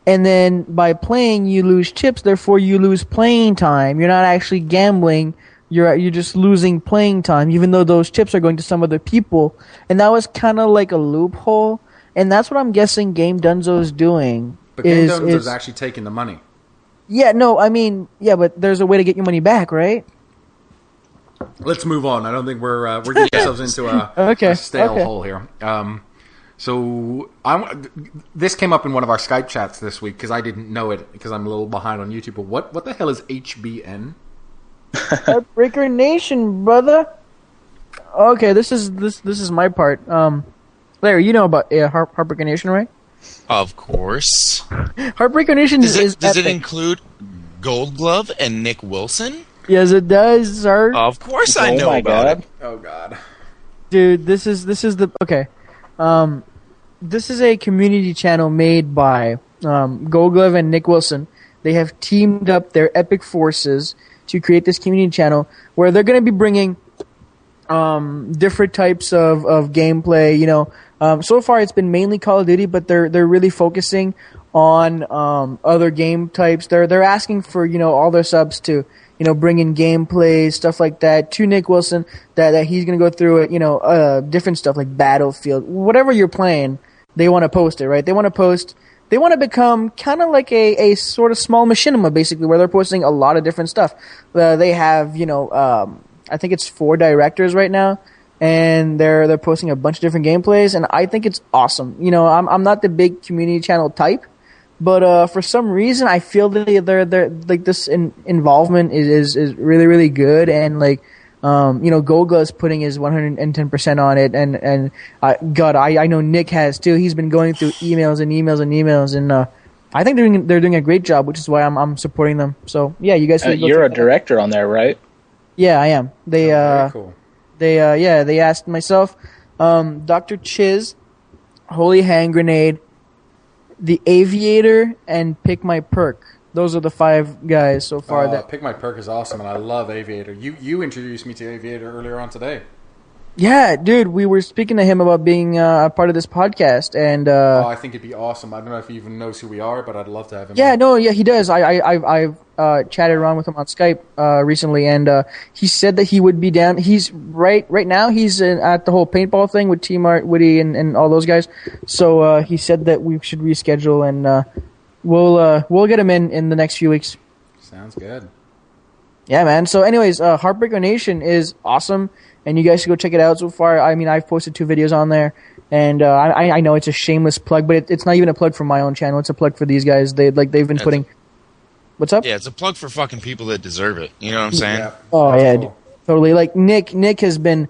And then by playing, you lose chips. Therefore, you lose playing time. You're not actually gambling. You're just losing playing time, even though those chips are going to some other people. And that was kind of like a loophole. And that's what I'm guessing Game Dunzo is doing. But Game Dunzo is actually taking the money. Yeah, no, I mean, yeah, but there's a way to get your money back, right? Let's move on. I don't think we're getting ourselves into a stale hole here. So this came up in one of our Skype chats this week because I didn't know it because I'm a little behind on YouTube. But what the hell is HBN? Heartbreaker Nation, brother. Okay, this is my part. Larry, you know about Heartbreaker Nation, right? Of course. Heartbreaker Nation does it include Gold Glove and Nick Wilson? Yes, it does, sir. Of course, I know about it. Oh God, dude, this is the okay. This is a community channel made by Gold Glove and Nick Wilson. They have teamed up their epic forces to create this community channel where they're going to be bringing different types of gameplay. So far it's been mainly Call of Duty, but they're really focusing on other game types. They're asking for all their subs to bring in gameplay, stuff like that, to Nick Wilson, that he's going to go through it, different stuff like Battlefield, whatever you're playing. They want to post it, right? They want to become kind of like a sort of small machinima, basically, where they're posting a lot of different stuff. They have, I think it's 4 directors right now, and they're posting a bunch of different gameplays, and I think it's awesome. I'm not the big community channel type, but for some reason I feel that they're like this involvement is really, really good, and like Goga is putting his 110% on it, and I know Nick has too. He's been going through emails, and I think they're doing a great job, which is why I'm supporting them. So yeah, you guys. You're a director on there, right? Yeah, I am. Very cool. They asked myself, Dr. Chiz, Holy Hand Grenade, The Aviator, and Pick My Perk. Those are the 5 guys so far. Pick My Perk is awesome, and I love Aviator. You introduced me to Aviator earlier on today. Yeah, dude, we were speaking to him about being a part of this podcast, and I think it'd be awesome. I don't know if he even knows who we are, but I'd love to have him. Yeah, no, yeah, he does. I've chatted around with him on Skype recently, and he said that he would be down. He's right now. He's at the whole paintball thing with Team Art, Woody, and all those guys. So he said that we should reschedule, and we'll get him in the next few weeks. Sounds good. Yeah, man. So, anyways, Heartbreaker Nation is awesome, and you guys should go check it out. So far, I mean, I've posted 2 videos on there, and I know it's a shameless plug, but it's not even a plug for my own channel. It's a plug for these guys. They've been putting. What's up? Yeah, it's a plug for fucking people that deserve it. You know what I'm saying? Yeah. Oh yeah, cool. Totally. Like Nick has been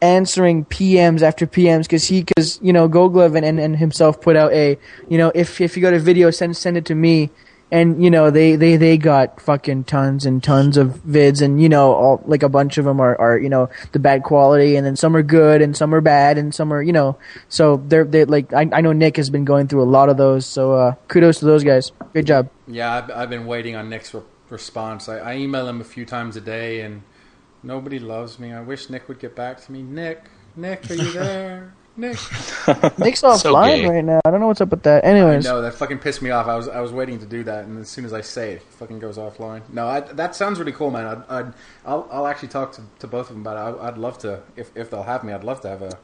answering PMs after PMs because Gold Glove and himself put out a if you got a video, send it to me. And they got fucking tons and tons of vids, and all, like a bunch of them are the bad quality, and then some are good and some are bad and some are so they're like I know Nick has been going through a lot of those, so kudos to those guys. Great job. Yeah, I've been waiting on Nick's response. I email him a few times a day, and nobody loves me. I wish Nick would get back to me. Nick, are you there? Nick's offline right now. I don't know what's up with that. Anyways, no, that fucking pissed me off. I was waiting to do that, and as soon as I say it, he fucking goes offline. No, that sounds really cool, man. I'll actually talk to both of them about it. I'd love to, if they'll have me. I'd love to have a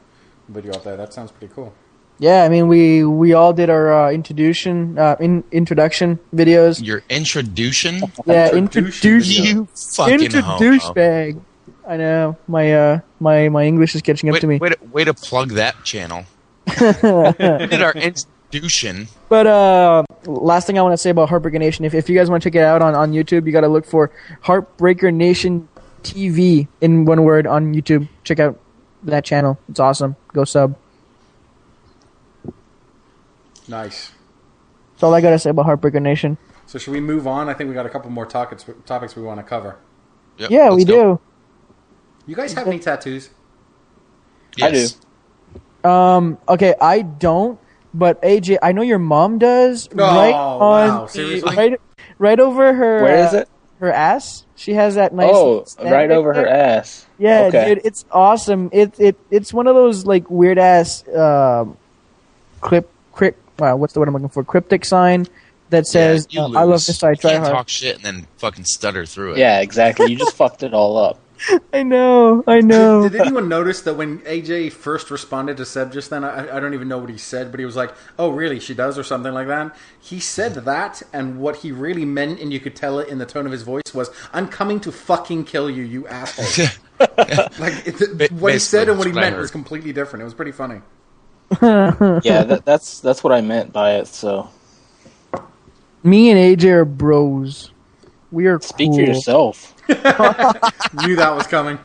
video up there. That sounds pretty cool. Yeah, I mean, we all did our introduction videos. Your introduction? Yeah, introduction. You fucking douchebag. I know my English is catching up to me. Way to plug that channel. Did our introduction. But last thing I want to say about Heartbreaker Nation, if you guys want to check it out on YouTube, you got to look for Heartbreaker Nation TV in one word on YouTube. Check out that channel. It's awesome. Go sub. Nice. That's all I got to say about Heartbreaker Nation. So should we move on? I think we got a couple more topics we want to cover. Yep, yeah, we do. You guys have any tattoos? Yes. I do. Okay, I don't, but AJ, I know your mom does. Oh, wow. Seriously? Right over her. Where is it? her ass. She has that nice. Oh, stand right over her ass. Yeah, Okay. dude, it's awesome. It's one of those like weird ass what's the word I'm looking for? Cryptic sign that says you I love lose. this side. You can't TryHard. talk shit and then fucking stutter through it. Yeah, exactly. You just fucked it all up. I know. Did anyone notice that when AJ first responded to Seb just then, I don't even know what he said, but he was like, "Oh, really? She does," or something like that. He said that, and what he really meant, and you could tell it in the tone of his voice, was, "I'm coming to fucking kill you, you asshole." What he said and what he meant was completely different. It was pretty funny. Yeah, that's what I meant by it. So Me and AJ are bros. We are speak cool. for yourself. Knew that was coming.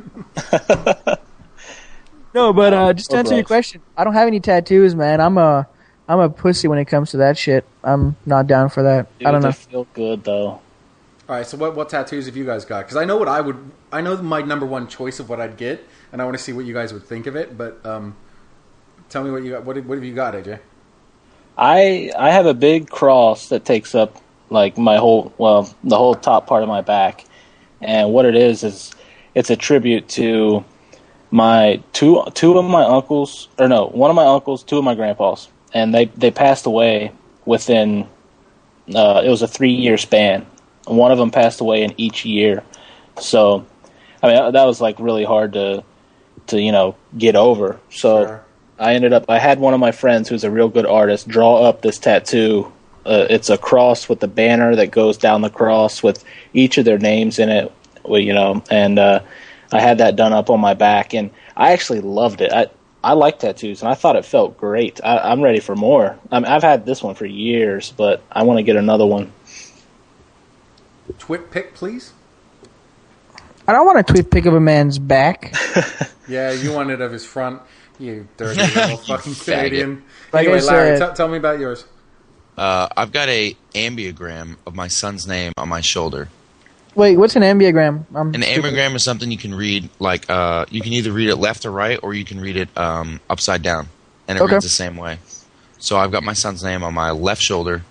No, but just to We're answer your bros. question, I don't have any tattoos, man. I'm a pussy when it comes to that shit. I'm not down for that. Dude, I don't know. They feel good though. All right, so what tattoos have you guys got? Because I know what I would. I know my number one choice of what I'd get, and I want to see what you guys would think of it. But tell me what you got. What have you got, AJ? I have a big cross that takes up like the whole top part of my back, and what it is it's a tribute to my two of my uncles, or no, one of my uncles, two of my grandpas, and they passed away within it was a 3-year span. One of them passed away in each year, so I mean that was like really hard to get over. So. Sure. I had one of my friends who's a real good artist draw up this tattoo. It's a cross with a banner that goes down the cross with each of their names in it, and I had that done up on my back, and I actually loved it. I like tattoos, and I thought it felt great. I'm ready for more. I've had this one for years, but I want to get another one. Twit pick, please. I don't want a tweet pic of a man's back. Yeah, you want it of his front. You dirty little fucking faggot. Canadian. Like Anyway, I Larry, said- tell me about yours. I've got a ambiogram of my son's name on my shoulder. Wait, what's an ambiogram? An ambiogram is something you can read, like you can either read it left or right, or you can read it upside down, and it Okay. reads the same way. So I've got my son's name on my left shoulder,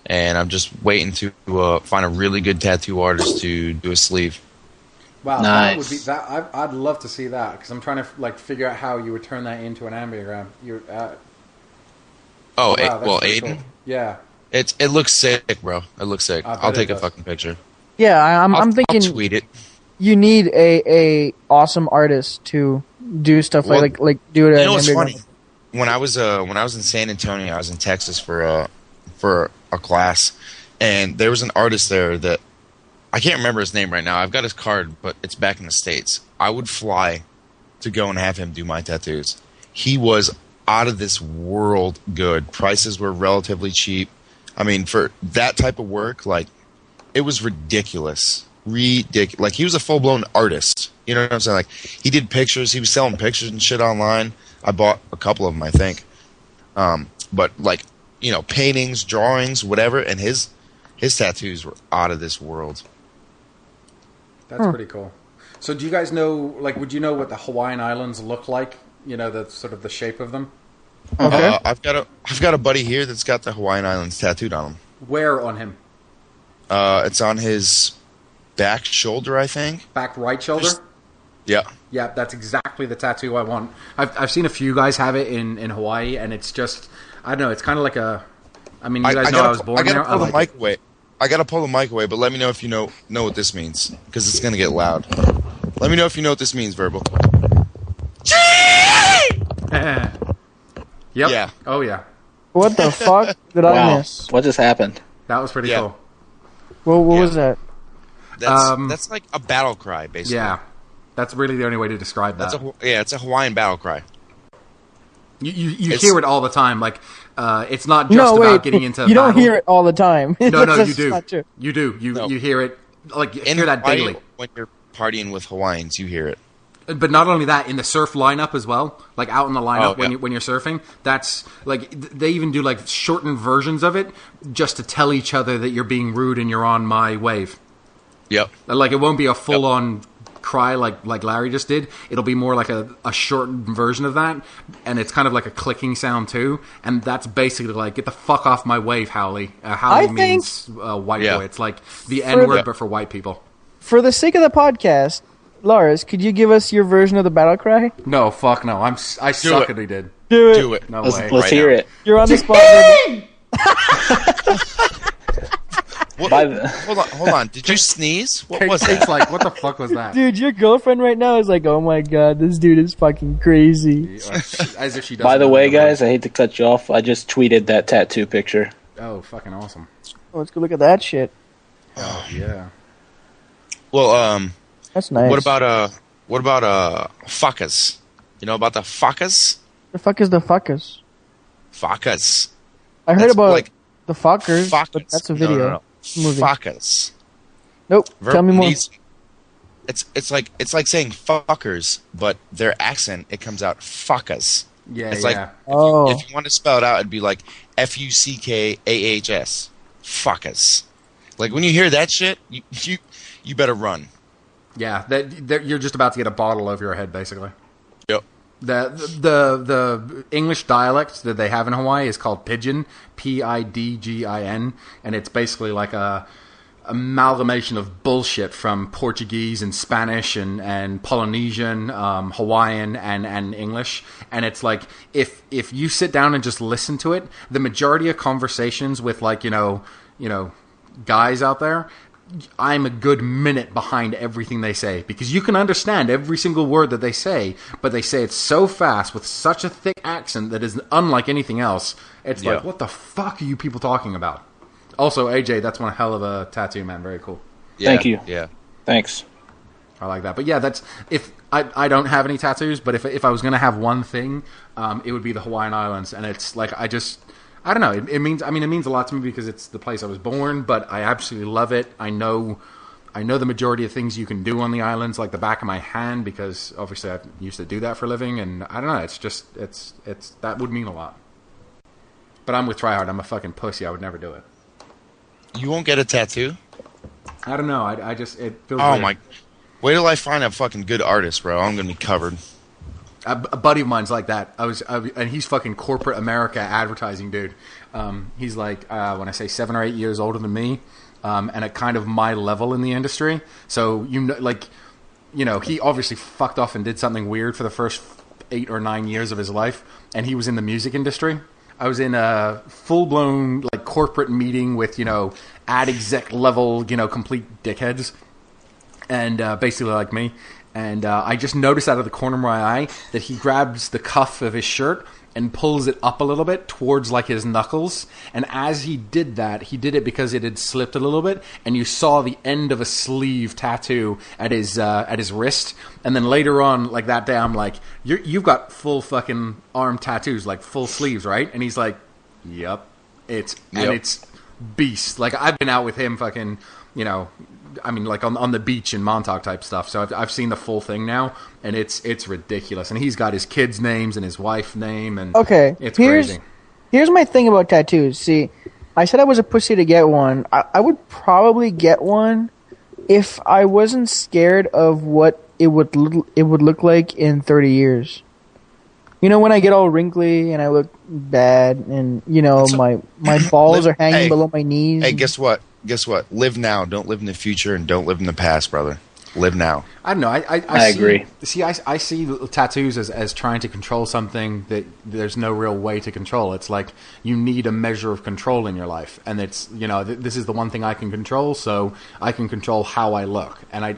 and I'm just waiting to find a really good tattoo artist to do a sleeve. Wow, Nice. that would be that. I'd love to see that because I'm trying to figure out how you would turn that into an ambiogram. Oh, wow, that's well, pretty Aiden, cool. Yeah, it looks sick, bro. It looks sick. I bet I'll it take a does. fucking picture. Yeah, I'm I'll thinking tweet it. you need a awesome artist to do stuff Well, like do it. You know what's funny? When I was in San Antonio, I was in Texas for a class, and there was an artist there that I can't remember his name right now. I've got his card, but it's back in the States. I would fly to go and have him do my tattoos. He was out of this world good. Prices were relatively cheap. I mean, for that type of work, like, it was ridiculous. Like, he was a full-blown artist. You know what I'm saying? Like, he did pictures. He was selling pictures and shit online. I bought a couple of them, I think. But, like, paintings, drawings, whatever, and his tattoos were out of this world. that's pretty cool. So, do you guys know? Like, would you know what the Hawaiian Islands look like? The sort of the shape of them. Okay. I've got a buddy here that's got the Hawaiian Islands tattooed on him. Where on him? It's on his back shoulder, I think. Back right shoulder. Yeah. Yeah, that's exactly the tattoo I want. I've seen a few guys have it in Hawaii, and it's just I don't know. It's kind of like a. I mean, you guys know I was born I gotta there. pull the like mic away. I gotta pull the mic away, but let me know if you know what this means, because it's gonna get loud. Let me know if you know what this means, Verbal. Yep. Yeah. Oh yeah. What the fuck did I Wow, miss? what just happened? That was pretty Yeah. cool. What Yeah. was that? That's like a battle cry, basically. Yeah. That's really the only way to describe that. It's a Hawaiian battle cry. You It's- hear it all the time. Like, it's not just No, about wait. getting into You don't battle. hear it all the time. No, you That's do. not true. You do. No. You hear it. Like, you In hear that Hawaii, daily. when you're partying with Hawaiians, you hear it. But not only that, in the surf lineup as well. Like, out in the lineup Oh, yeah. when you're surfing. That's, like, they even do, like, shortened versions of it just to tell each other that you're being rude and you're on my wave. Yep. Like, it won't be a full-on cry like Larry just did. It'll be more like a shortened version of that, and it's kind of like a clicking sound too. And that's basically like, get the fuck off my wave, Howley. Howley means white boy. It's like the N word, but for white people. For the sake of the podcast, Lars, could you give us your version of the battle cry? No, fuck no. I suck at it. Did. Do it. No Let's way. right hear it. You're on the spot. Hold on. Did you sneeze? What was Kate's that? like, what the fuck was that? Dude, your girlfriend right now is like, oh my god, this dude is fucking crazy. As if she doesn't. By the know way, the guys, I hate to cut you off. I just tweeted that tattoo picture. Oh, fucking awesome. Oh, let's go look at that shit. Oh yeah. Well, That's nice. what about fuckers? You know about the fuckers? The fuck is the fuckers? Fuckers. I heard That's about like the fuckers, but fuckers. that's a video. No. Movie. Fuckers. Nope. Tell me more. It's like saying fuckers, but their accent, it comes out fuckers. Yeah, It's yeah. Oh. If you want to spell it out, it'd be like FUCKAHS. Fuckers. Like when you hear that shit, you better run. Yeah, that you're just about to get a bottle over your head, basically. Yep. The English dialect that they have in Hawaii is called Pidgin, Pidgin, and it's basically like a amalgamation of bullshit from Portuguese and Spanish and Polynesian, Hawaiian and English. And it's like if you sit down and just listen to it, the majority of conversations with like, you know, guys out there, I'm a good minute behind everything they say because you can understand every single word that they say, but they say it so fast with such a thick accent that is unlike anything else. It's like, what the fuck are you people talking about? Also, AJ, that's one hell of a tattoo, man. Very cool. Yeah, Thank you. Yeah. Thanks. I like that. But yeah, that's if I don't have any tattoos, but if I was gonna have one thing, it would be the Hawaiian Islands, and it's like I don't know. It means a lot to me because it's the place I was born, but I absolutely love it. I know the majority of things you can do on the islands like the back of my hand because obviously I used to do that for a living, and I don't know. It's just it's that would mean a lot. But I'm with TryHard. I'm a fucking pussy. I would never do it. You won't get a tattoo? I don't know. I just it feels. Oh weird. my! Wait till I find a fucking good artist, bro. I'm gonna be covered. A buddy of mine's like that. And he's fucking corporate America advertising dude. He's like when I say 7 or 8 years older than me, and at kind of my level in the industry. So he obviously fucked off and did something weird for the first 8 or 9 years of his life, and he was in the music industry. I was in a full-blown like corporate meeting with ad exec level complete dickheads, and basically like me. And I just noticed out of the corner of my eye that he grabs the cuff of his shirt and pulls it up a little bit towards like his knuckles. And as he did that, he did it because it had slipped a little bit, and you saw the end of a sleeve tattoo at his wrist. And then later on, like that day, I'm like, "You've got full fucking arm tattoos, like full sleeves, right?" And he's like, "Yep, it's beast." Like I've been out with him, fucking, like on the beach in Montauk type stuff. So I've seen the full thing now, and it's ridiculous. And he's got his kids' names and his wife's name, and it's crazy. Here's my thing about tattoos. See, I said I was a pussy to get one. I would probably get one if I wasn't scared of what it would look like in 30 years. When I get all wrinkly and I look bad, and my balls are hanging below my knees. Hey, guess what? Live now. Don't live in the future, and don't live in the past, brother. Live now. I don't know. I agree. See, I see tattoos as trying to control something that there's no real way to control. It's like you need a measure of control in your life, and it's this is the one thing I can control, so I can control how I look. And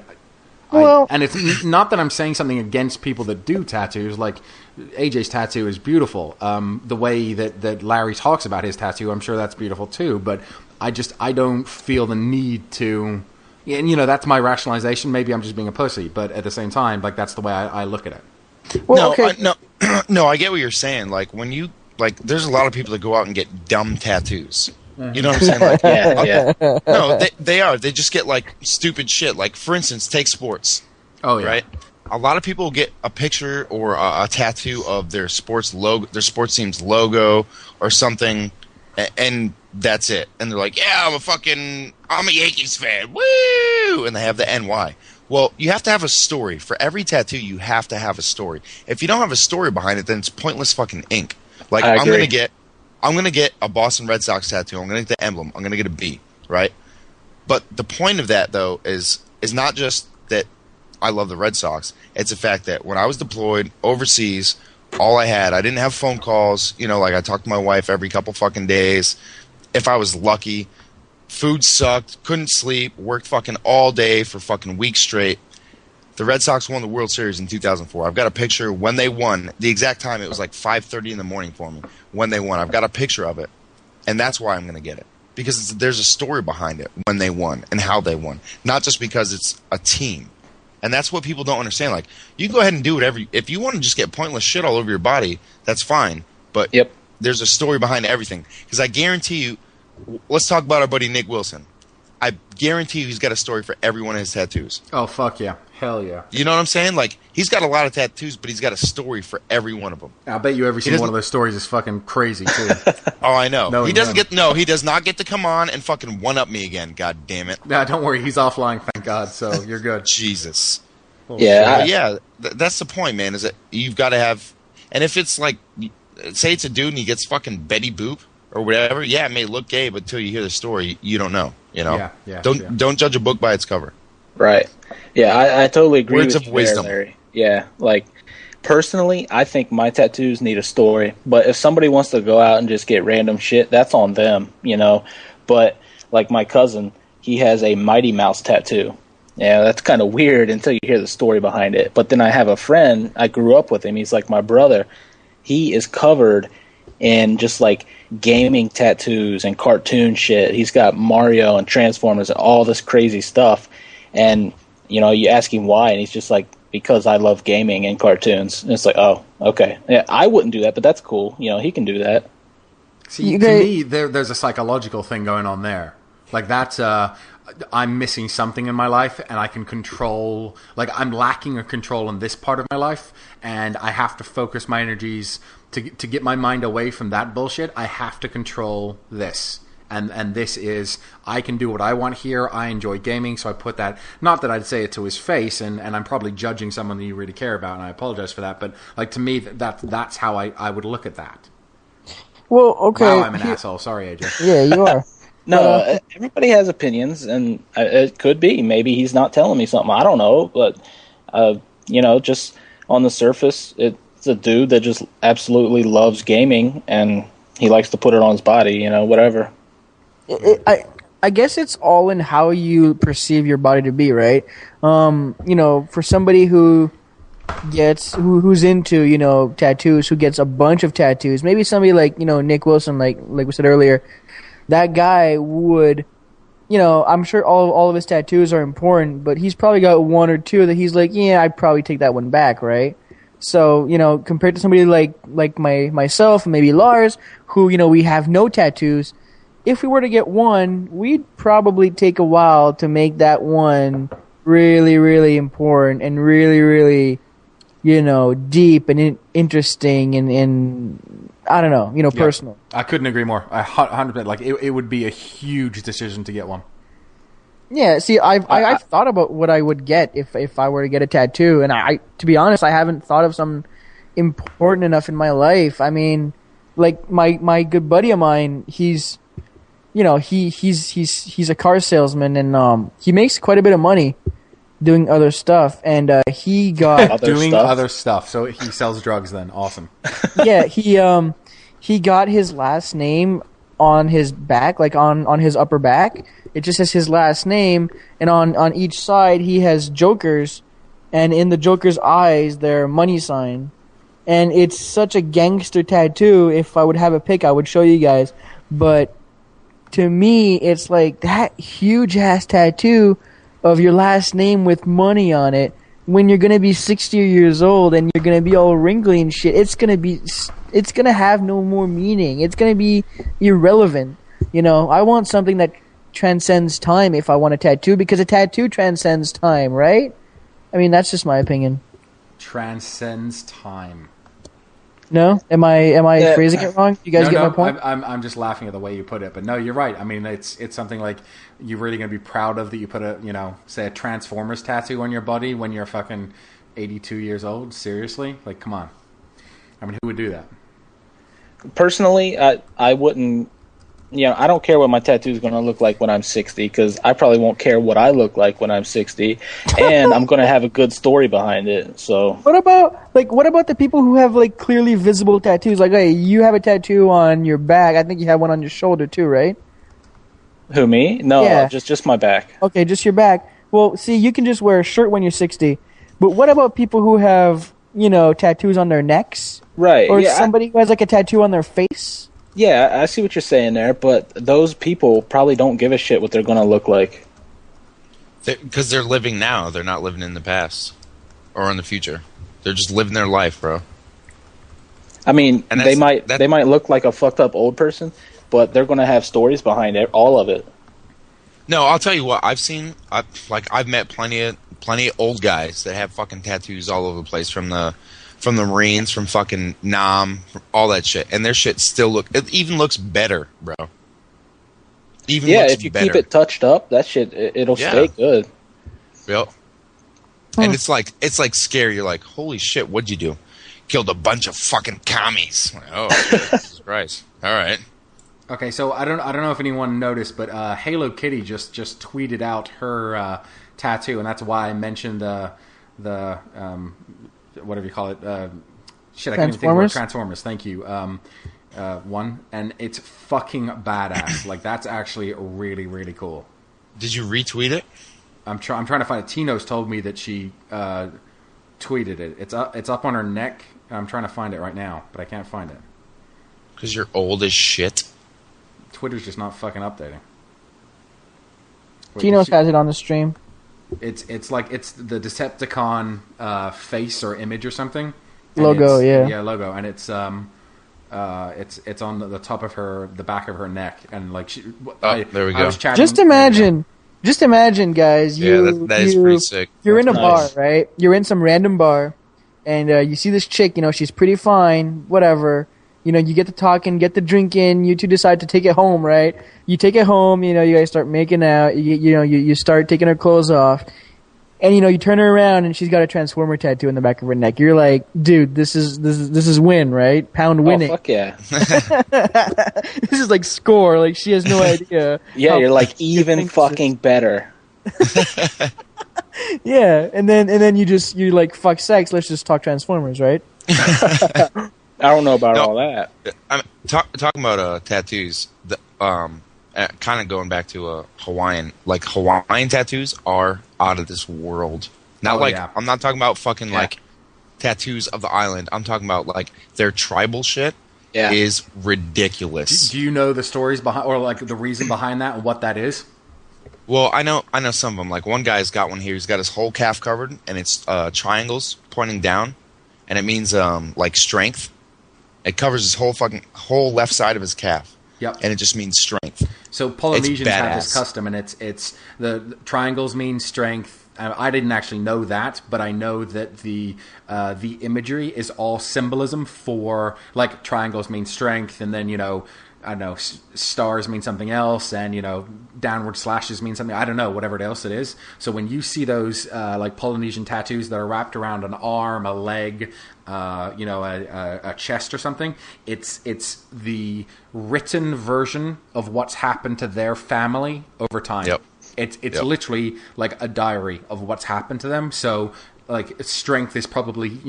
and it's not that I'm saying something against people that do tattoos. Like AJ's tattoo is beautiful. The way that Larry talks about his tattoo, I'm sure that's beautiful too. But I don't feel the need to, and that's my rationalization. Maybe I'm just being a pussy, but at the same time, like that's the way I look at it. Well, no, I get what you're saying. Like when you there's a lot of people that go out and get dumb tattoos. You know what I'm saying? Like, Yeah. No, they are. They just get like stupid shit. Like for instance, take sports. Oh yeah. Right. A lot of people get a picture or a tattoo of their sports logo, their sports team's logo, or something, and that's it. And they're like, "Yeah, I'm a Yankees fan, woo!" And they have the NY. Well, you have to have a story. For every tattoo, you have to have a story. If you don't have a story behind it, then it's pointless fucking ink. Like, I agree. I'm gonna get a Boston Red Sox tattoo. I'm gonna get the emblem. I'm gonna get a B, right? But the point of that, though, is not just that I love the Red Sox. It's the fact that when I was deployed overseas, I didn't have phone calls. You know, like I talked to my wife every couple fucking days. If I was lucky, food sucked, couldn't sleep, worked fucking all day for fucking weeks straight. The Red Sox won the World Series in 2004. I've got a picture when they won. The exact time, it was like 5:30 in the morning for me when they won. I've got a picture of it, and that's why I'm going to get it. Because there's a story behind it when they won and how they won. Not just because it's a team. And that's what people don't understand. Like, you can go ahead and do whatever. If you want to just get pointless shit all over your body, that's fine. But there's a story behind everything. Because I guarantee you, let's talk about our buddy Nick Wilson. I guarantee you he's got a story for every one of his tattoos. Oh, fuck yeah. Hell yeah. You know what I'm saying? Like, he's got a lot of tattoos, but he's got a story for every one of them. I bet you every single one of those stories is fucking crazy, too. Oh, I know. He does not get to come on and fucking one-up me again, god damn it. Nah, don't worry. He's offline, thank God, so you're good. Jesus. Yeah. That's the point, man, is that you've got to have... And if it's like, say it's a dude and he gets fucking Betty Boop or whatever, yeah, it may look gay, but until you hear the story, you don't know, you know? Yeah. Don't judge a book by its cover. Right. Yeah, I totally agree Words with of you wisdom. there, Larry. Yeah, like, personally, I think my tattoos need a story. But if somebody wants to go out and just get random shit, that's on them, you know? But, like my cousin, he has a Mighty Mouse tattoo. Yeah, that's kind of weird until you hear the story behind it. But then I have a friend, I grew up with him, he's like my brother. He is covered in just, like, gaming tattoos and cartoon shit. He's got Mario and Transformers and all this crazy stuff. And, you know, you ask him why, and he's just like, because I love gaming and cartoons. And it's like, oh, okay. Yeah, I wouldn't do that, but that's cool. You know, he can do that. See, to me, there's a psychological thing going on there. Like, that's, I'm missing something in my life, and I can control, like, I'm lacking a control in this part of my life, and I have to focus my energies to get my mind away from that bullshit. I have to control this. And this is, I can do what I want here. I enjoy gaming, so I put that, not that I'd say it to his face, and I'm probably judging someone that you really care about, and I apologize for that, but, like, to me, that's how I would look at that. Well, okay. Wow, I'm an asshole. Sorry, AJ. Yeah, you are. No, everybody has opinions, and it could be. Maybe he's not telling me something. I don't know, but, you know, just on the surface, it's a dude that just absolutely loves gaming, and he likes to put it on his body, you know, whatever. I guess it's all in how you perceive your body to be, right? You know, for somebody who's into, you know, tattoos, who gets a bunch of tattoos, maybe somebody like, you know, Nick Wilson, like we said earlier, that guy would, you know, I'm sure all of his tattoos are important, but he's probably got one or two that he's like, yeah, I'd probably take that one back, right? So, you know, compared to somebody like myself and maybe Lars, who, you know, we have no tattoos, if we were to get one, we'd probably take a while to make that one really, really important and really, really, you know, deep and interesting and I don't know, you know, personal. I couldn't agree more. 100%. Like, it would be a huge decision to get one. Yeah, see, I've thought about what I would get if I were to get a tattoo, and I to be honest, I haven't thought of something important enough in my life. I mean, like my good buddy of mine, he's a car salesman, and he makes quite a bit of money doing other stuff, and he got other stuff. So he sells drugs then. Awesome. Yeah, he got his last name on his back, like on his upper back. It just says his last name, and on each side he has jokers, and in the joker's eyes they're money sign. And it's such a gangster tattoo. If I would have a pic, I would show you guys. But to me, it's like that huge ass tattoo of your last name with money on it. When you're gonna be 60 years old and you're gonna be all wrinkly and shit, it's gonna have no more meaning. It's gonna be irrelevant. You know, I want something that transcends time if I want a tattoo, because a tattoo transcends time, right? I mean, that's just my opinion. Transcends time. No, am I Yeah. phrasing it wrong? You guys No, get no, my point? I'm just laughing at the way you put it, but no, you're right. I mean, it's something like you're really gonna be proud of that you put say a Transformers tattoo on your body when you're fucking 82 years old. Seriously, like, come on. I mean, who would do that? Personally, I wouldn't. I don't care what my tattoo is going to look like when I'm 60, because I probably won't care what I look like when I'm 60, and I'm going to have a good story behind it. So, What about the people who have like clearly visible tattoos? Like, hey, you have a tattoo on your back. I think you have one on your shoulder too, right? who, me? No, Yeah. just my back. Okay, just your back. Well, see, you can just wear a shirt when you're 60. But what about people who have, tattoos on their necks? Right. Or yeah, somebody who has like a tattoo on their face? yeah, I see what you're saying there, but those people probably don't give a shit what they're going to look like. Because they're living now. They're not living in the past or in the future. They're just living their life, bro. I mean, And they that's- might look like a fucked up old person, but they're going to have stories behind it, all of it. No, I'll tell you what. I've met plenty of old guys that have fucking tattoos all over the place from the Marines, from fucking Nam, from all that shit, and their shit it even looks better, bro. Even Yeah, looks if you better. keep it touched up, that shit it'll Yeah. stay good. Yep. And it's like scary. You're like, holy shit, what'd you do? Killed a bunch of fucking commies. Like, oh, Jesus Christ! All right. Okay, so I don't know if anyone noticed, but Halo Kitty just tweeted out her tattoo, and that's why I mentioned the whatever you call it. Shit, I can't even think of the word. Transformers. Thank you. One, and it's fucking badass. Like, that's actually really, really cool. Did you retweet it? I'm trying to find it. Tino's told me that she tweeted it. It's up on her neck. And I'm trying to find it right now, but I can't find it. Because you're old as shit. Twitter's just not fucking updating. Wait, Tino's has it on the stream. It's like it's the Decepticon face or image or something. And Logo, it's- yeah. logo, and it's on the top of the back of her neck, and like there we I go. was chatting, Just imagine, guys. That is pretty sick. You're in a Nice. bar, right? You're in some random bar, and you see this chick. She's pretty fine, whatever. You get to talking, get the drink in. You two decide to take it home, right? You take it home. You guys start making out. You start taking her clothes off, and you turn her around, and she's got a Transformer tattoo in the back of her neck. You're like, dude, this is win, right? Pound winning. Oh, fuck yeah. This is like score. Like, she has no idea. Yeah, how you're like she even thinks fucking better. Yeah, and then you like, fuck sex. Let's just talk Transformers, right? I don't know about No. all that. I'm talking about tattoos. Kind of going back to Hawaiian. Like, Hawaiian tattoos are out of this world. Not yeah. I'm not talking about fucking Yeah. like tattoos of the island. I'm talking about like their tribal shit Yeah. is ridiculous. Do you know the stories behind, or like the reason behind that, and what that is? Well, I know some of them. Like, one guy's got one here. He's got his whole calf covered, and it's triangles pointing down, and it means like strength. It covers his whole left side of his calf. Yep. And it just means strength. So Polynesians have badass. this custom, and it's the triangles mean strength. I didn't actually know that, but I know that the imagery is all symbolism for, like, triangles mean strength, and then I don't know, stars mean something else, and downward slashes mean something. I don't know, whatever else it is. So when you see those like Polynesian tattoos that are wrapped around an arm, a leg, a chest or something, it's the written version of what's happened to their family over time. Yep. It's Yep. literally like a diary of what's happened to them. So, like, strength is probably,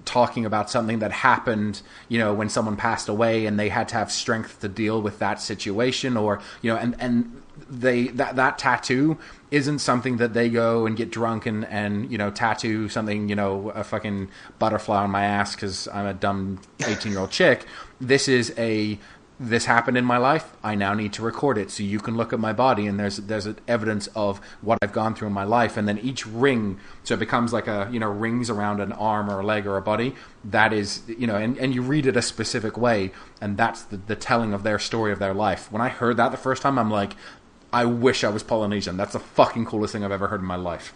talking about something that happened, when someone passed away and they had to have strength to deal with that situation, or, and that tattoo isn't something that they go and get drunk and tattoo something, a fucking butterfly on my ass because I'm a dumb 18-year-old chick. This happened in my life. I now need to record it so you can look at my body, and there's evidence of what I've gone through in my life. And then each ring, so it becomes like rings around an arm or a leg or a body. That is, and you read it a specific way, and that's the telling of their story of their life. When I heard that the first time, I'm like, I wish I was Polynesian. That's the fucking coolest thing I've ever heard in my life.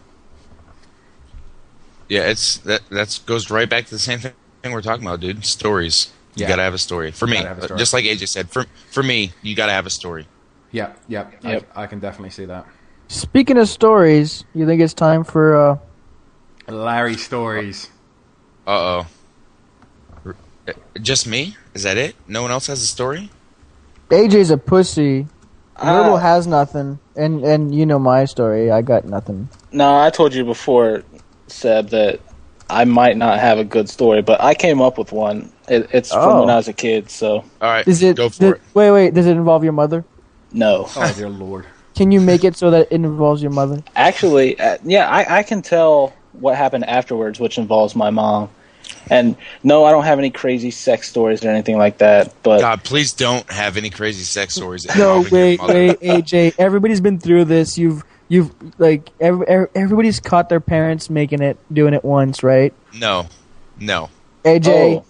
Yeah, that goes right back to the same thing thing we're talking about, dude. Stories. You Yeah. gotta have a story. For me, Gotta have a story. just like AJ said, for me, you gotta have a story. Yep. Yep. I can definitely see that. Speaking of stories, you think it's time for Larry stories. Uh oh. Just me? Is that it? No one else has a story? AJ's a pussy. Verbal has nothing, and you know my story. I got nothing. No, I told you before, Seb, that I might not have a good story, but I came up with one. It's from when I was a kid, so All right, Is it? go for it. Wait. Does it involve your mother? no. Oh dear lord. Can you make it so that it involves your mother? Actually, yeah, I can tell what happened afterwards, which involves my mom. And no, I don't have any crazy sex stories or anything like that. But God, please don't have any crazy sex stories. No, involving your wait, mother. AJ. Everybody's been through this. You've like everybody's caught their parents doing it once, right? No. AJ,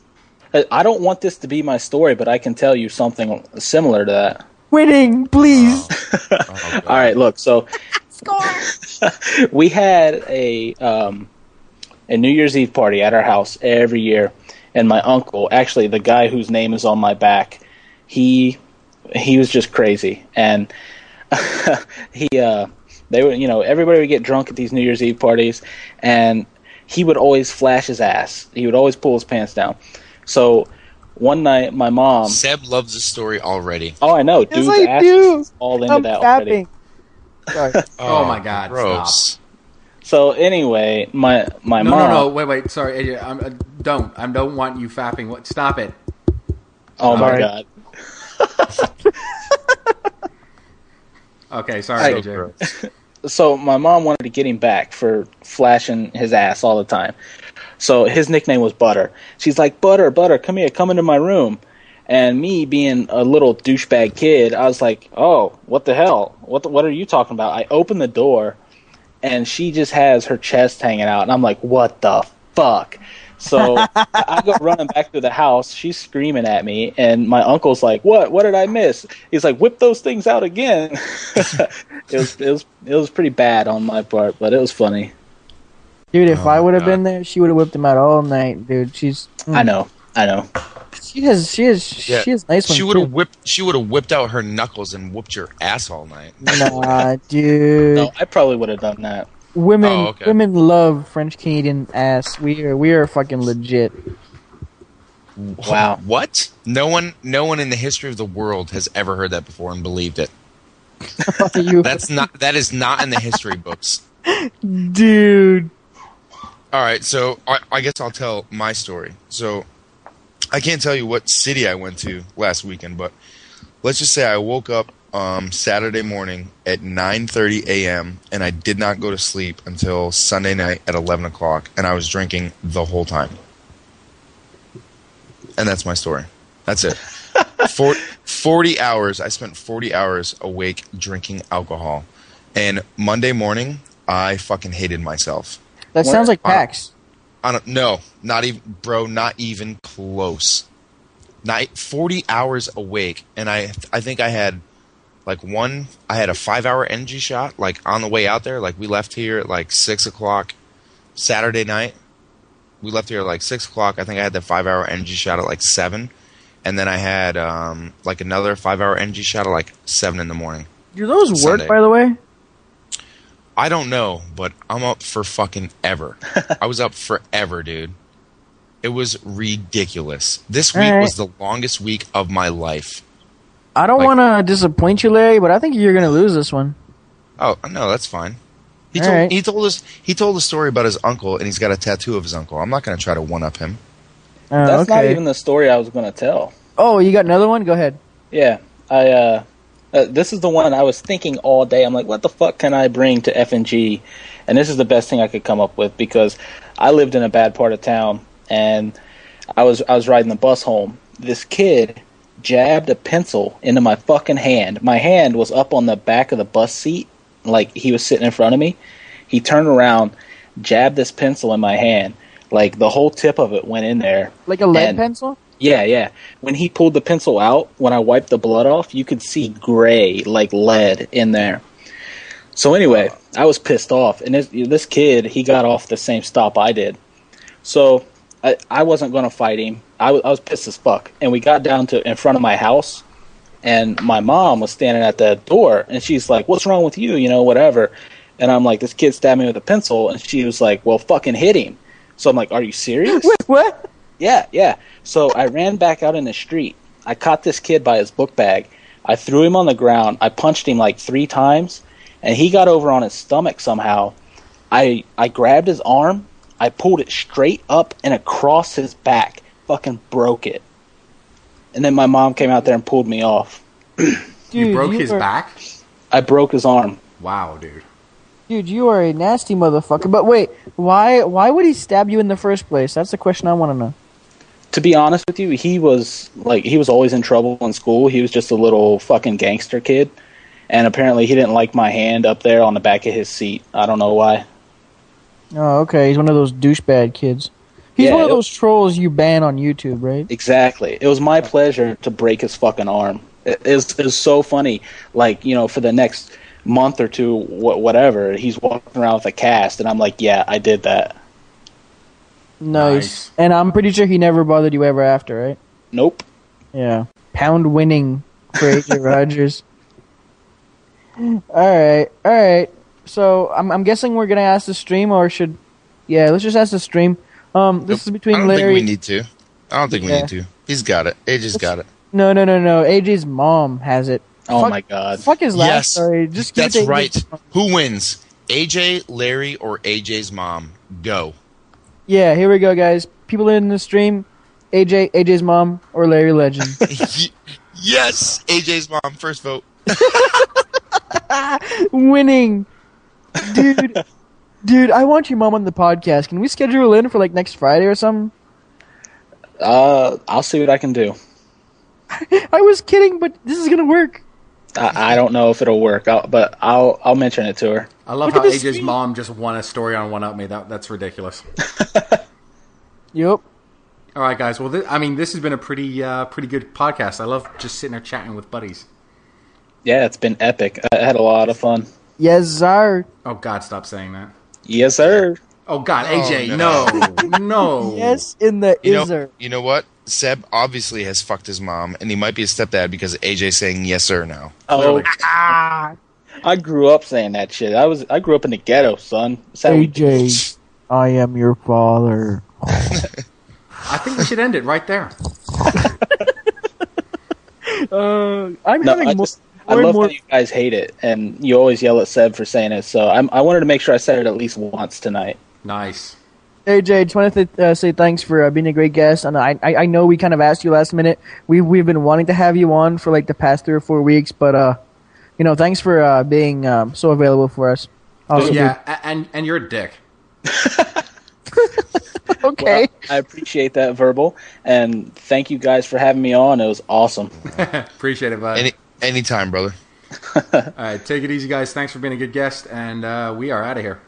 I don't want this to be my story, but I can tell you something similar to that. winning, please. Oh, All right, look. So we had a New Year's Eve party at our house every year, and my uncle, actually the guy whose name is on my back, he was just crazy, and they would, everybody would get drunk at these New Year's Eve parties, and he would always flash his ass. He would always pull his pants down. So one night, my mom. Seb loves the story already. Oh, I know, dude's I ass do. is all into I'm that already. Sorry. Oh my God, Gross. So anyway, my mom. No. Wait. Sorry, AJ. I don't want you fapping. What? Stop it. Oh my Sorry. God. Okay, sorry, Hey. AJ. So my mom wanted to get him back for flashing his ass all the time. So his nickname was Butter. She's like, Butter, come here, come into my room. And me being a little douchebag kid, I was like, oh, what the hell? What are you talking about? I open the door, and she just has her chest hanging out. And I'm like, what the fuck? So I go running back to the house. She's screaming at me, and my uncle's like, "What? What did I miss?" He's like, "Whip those things out again." It was pretty bad on my part, but it was funny. Dude, if I would have God. been there, she would have whipped him out all night, dude. I know. She has nice ones. She would have whipped out her knuckles and whooped your ass all night. Nah, dude. No, I probably would have done that. Women, Oh, okay. women love French Canadian ass. We are fucking legit. Wow. What? No one in the history of the world has ever heard that before and believed it. You, That is not in the history books. dude. All right, so I guess I'll tell my story. So I can't tell you what city I went to last weekend, but let's just say I woke up Saturday morning at 9:30 a.m. and I did not go to sleep until Sunday night at 11 o'clock, and I was drinking the whole time. And that's my story. That's it. 40 hours. I spent 40 hours awake drinking alcohol. And Monday morning, I fucking hated myself. That sounds like PAX. Not even close. 40 hours awake, and I think I had a 5-hour energy shot, like on the way out there. Like we left here at like 6 o'clock Saturday night. We left here at like 6 o'clock. I think I had the 5-hour energy shot at like 7, and then I had like another 5-hour energy shot at like 7 in the morning. Do those work, Sunday. by the way? I don't know, but I'm up for fucking ever. I was up forever, dude. It was ridiculous. This week was the longest week of my life. I don't Like- want to disappoint you, Larry, but I think you're gonna lose this one. Oh no, that's fine. He All told right. he told a story about his uncle, and he's got a tattoo of his uncle. I'm not going to try to one up him. That's not Okay. even the story I was going to tell. Oh, you got another one? Go ahead. Yeah, this is the one I was thinking all day. I'm like, what the fuck can I bring to FNG? And this is the best thing I could come up with because I lived in a bad part of town, and I was riding the bus home. This kid jabbed a pencil into my fucking hand. My hand was up on the back of the bus seat, like he was sitting in front of me. He turned around, jabbed this pencil in my hand. Like the whole tip of it went in there. Like a lead And- pencil? Yeah. When he pulled the pencil out, when I wiped the blood off, you could see gray, like lead, in there. So anyway, I was pissed off. And this kid, he got off the same stop I did. So I wasn't going to fight him. I was pissed as fuck. And we got down to in front of my house, and my mom was standing at the door, and she's like, "What's wrong with you?" You know, whatever. And I'm like, "This kid stabbed me with a pencil," and she was like, "Well, fucking hit him." So I'm like, "Are you serious?" Wait, what? Yeah. So I ran back out in the street. I caught this kid by his book bag. I threw him on the ground. I punched him like 3 times, and he got over on his stomach somehow. I grabbed his arm. I pulled it straight up and across his back. Fucking broke it. And then my mom came out there and pulled me off. Dude, You broke his back? I broke his arm. Wow, dude. Dude, you are a nasty motherfucker. But wait, why would he stab you in the first place? That's the question I want to know. To be honest with you, he was always in trouble in school. He was just a little fucking gangster kid. And apparently he didn't like my hand up there on the back of his seat. I don't know why. Oh, okay. He's one of those douchebag kids. He's one of those trolls you ban on YouTube, right? Exactly. It was my pleasure to break his fucking arm. It was so funny. Like, you know, for the next month or two, whatever, he's walking around with a cast, and I'm like, yeah, I did that. Nice. And I'm pretty sure he never bothered you ever after, right? Nope. Yeah. Pound winning for AJ Rogers. All right. So I'm guessing we're gonna ask the stream, or should? Yeah, let's just ask the stream. This is between I don't Larry. think we need to. I don't think we need to. He's got it. AJ's got it. No. AJ's mom has it. Oh my god. Fuck his last Yes, story. Just keep that's AJ's right. mom. Who wins? AJ, Larry, or AJ's mom? Go. Yeah, here we go, guys. People in the stream: AJ's mom, or Larry Legend. Yes, AJ's mom. First vote. Winning, dude. I want your mom on the podcast. Can we schedule in for like next Friday or something? I'll see what I can do. I was kidding, but this is gonna work. I don't know if it'll work, but I'll mention it to her. I love Look how at this AJ's stream. mom just won a story on One Up Me. That's ridiculous. Yep. All right, guys. Well, this has been a pretty good podcast. I love just sitting there chatting with buddies. Yeah, it's been epic. I had a lot of fun. Yes, sir. Oh God, stop saying that. Yes, sir. Oh God, AJ, no. no. Yes, in the iser. You know what? Seb obviously has fucked his mom, and he might be a stepdad because AJ's saying yes sir now. Oh, I grew up saying that shit. I grew up in the ghetto, son. That's how we do. AJ, I am your father. I think we should end it right there. I'm No, having I more. love more how you guys hate it, and you always yell at Seb for saying it. So I wanted to make sure I said it at least once tonight. Nice. AJ, just wanted to say thanks for being a great guest, and I know we kind of asked you last minute. We've been wanting to have you on for like the past 3 or 4 weeks, but thanks for being so available for us. Awesome, Yeah, and you're a dick. dude. Okay. Well, I appreciate that, Verbal, and thank you guys for having me on. It was awesome. Appreciate it, bud. Anytime, brother. All right, take it easy, guys. Thanks for being a good guest, and we are out of here.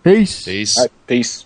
Peace. Peace. All right, peace.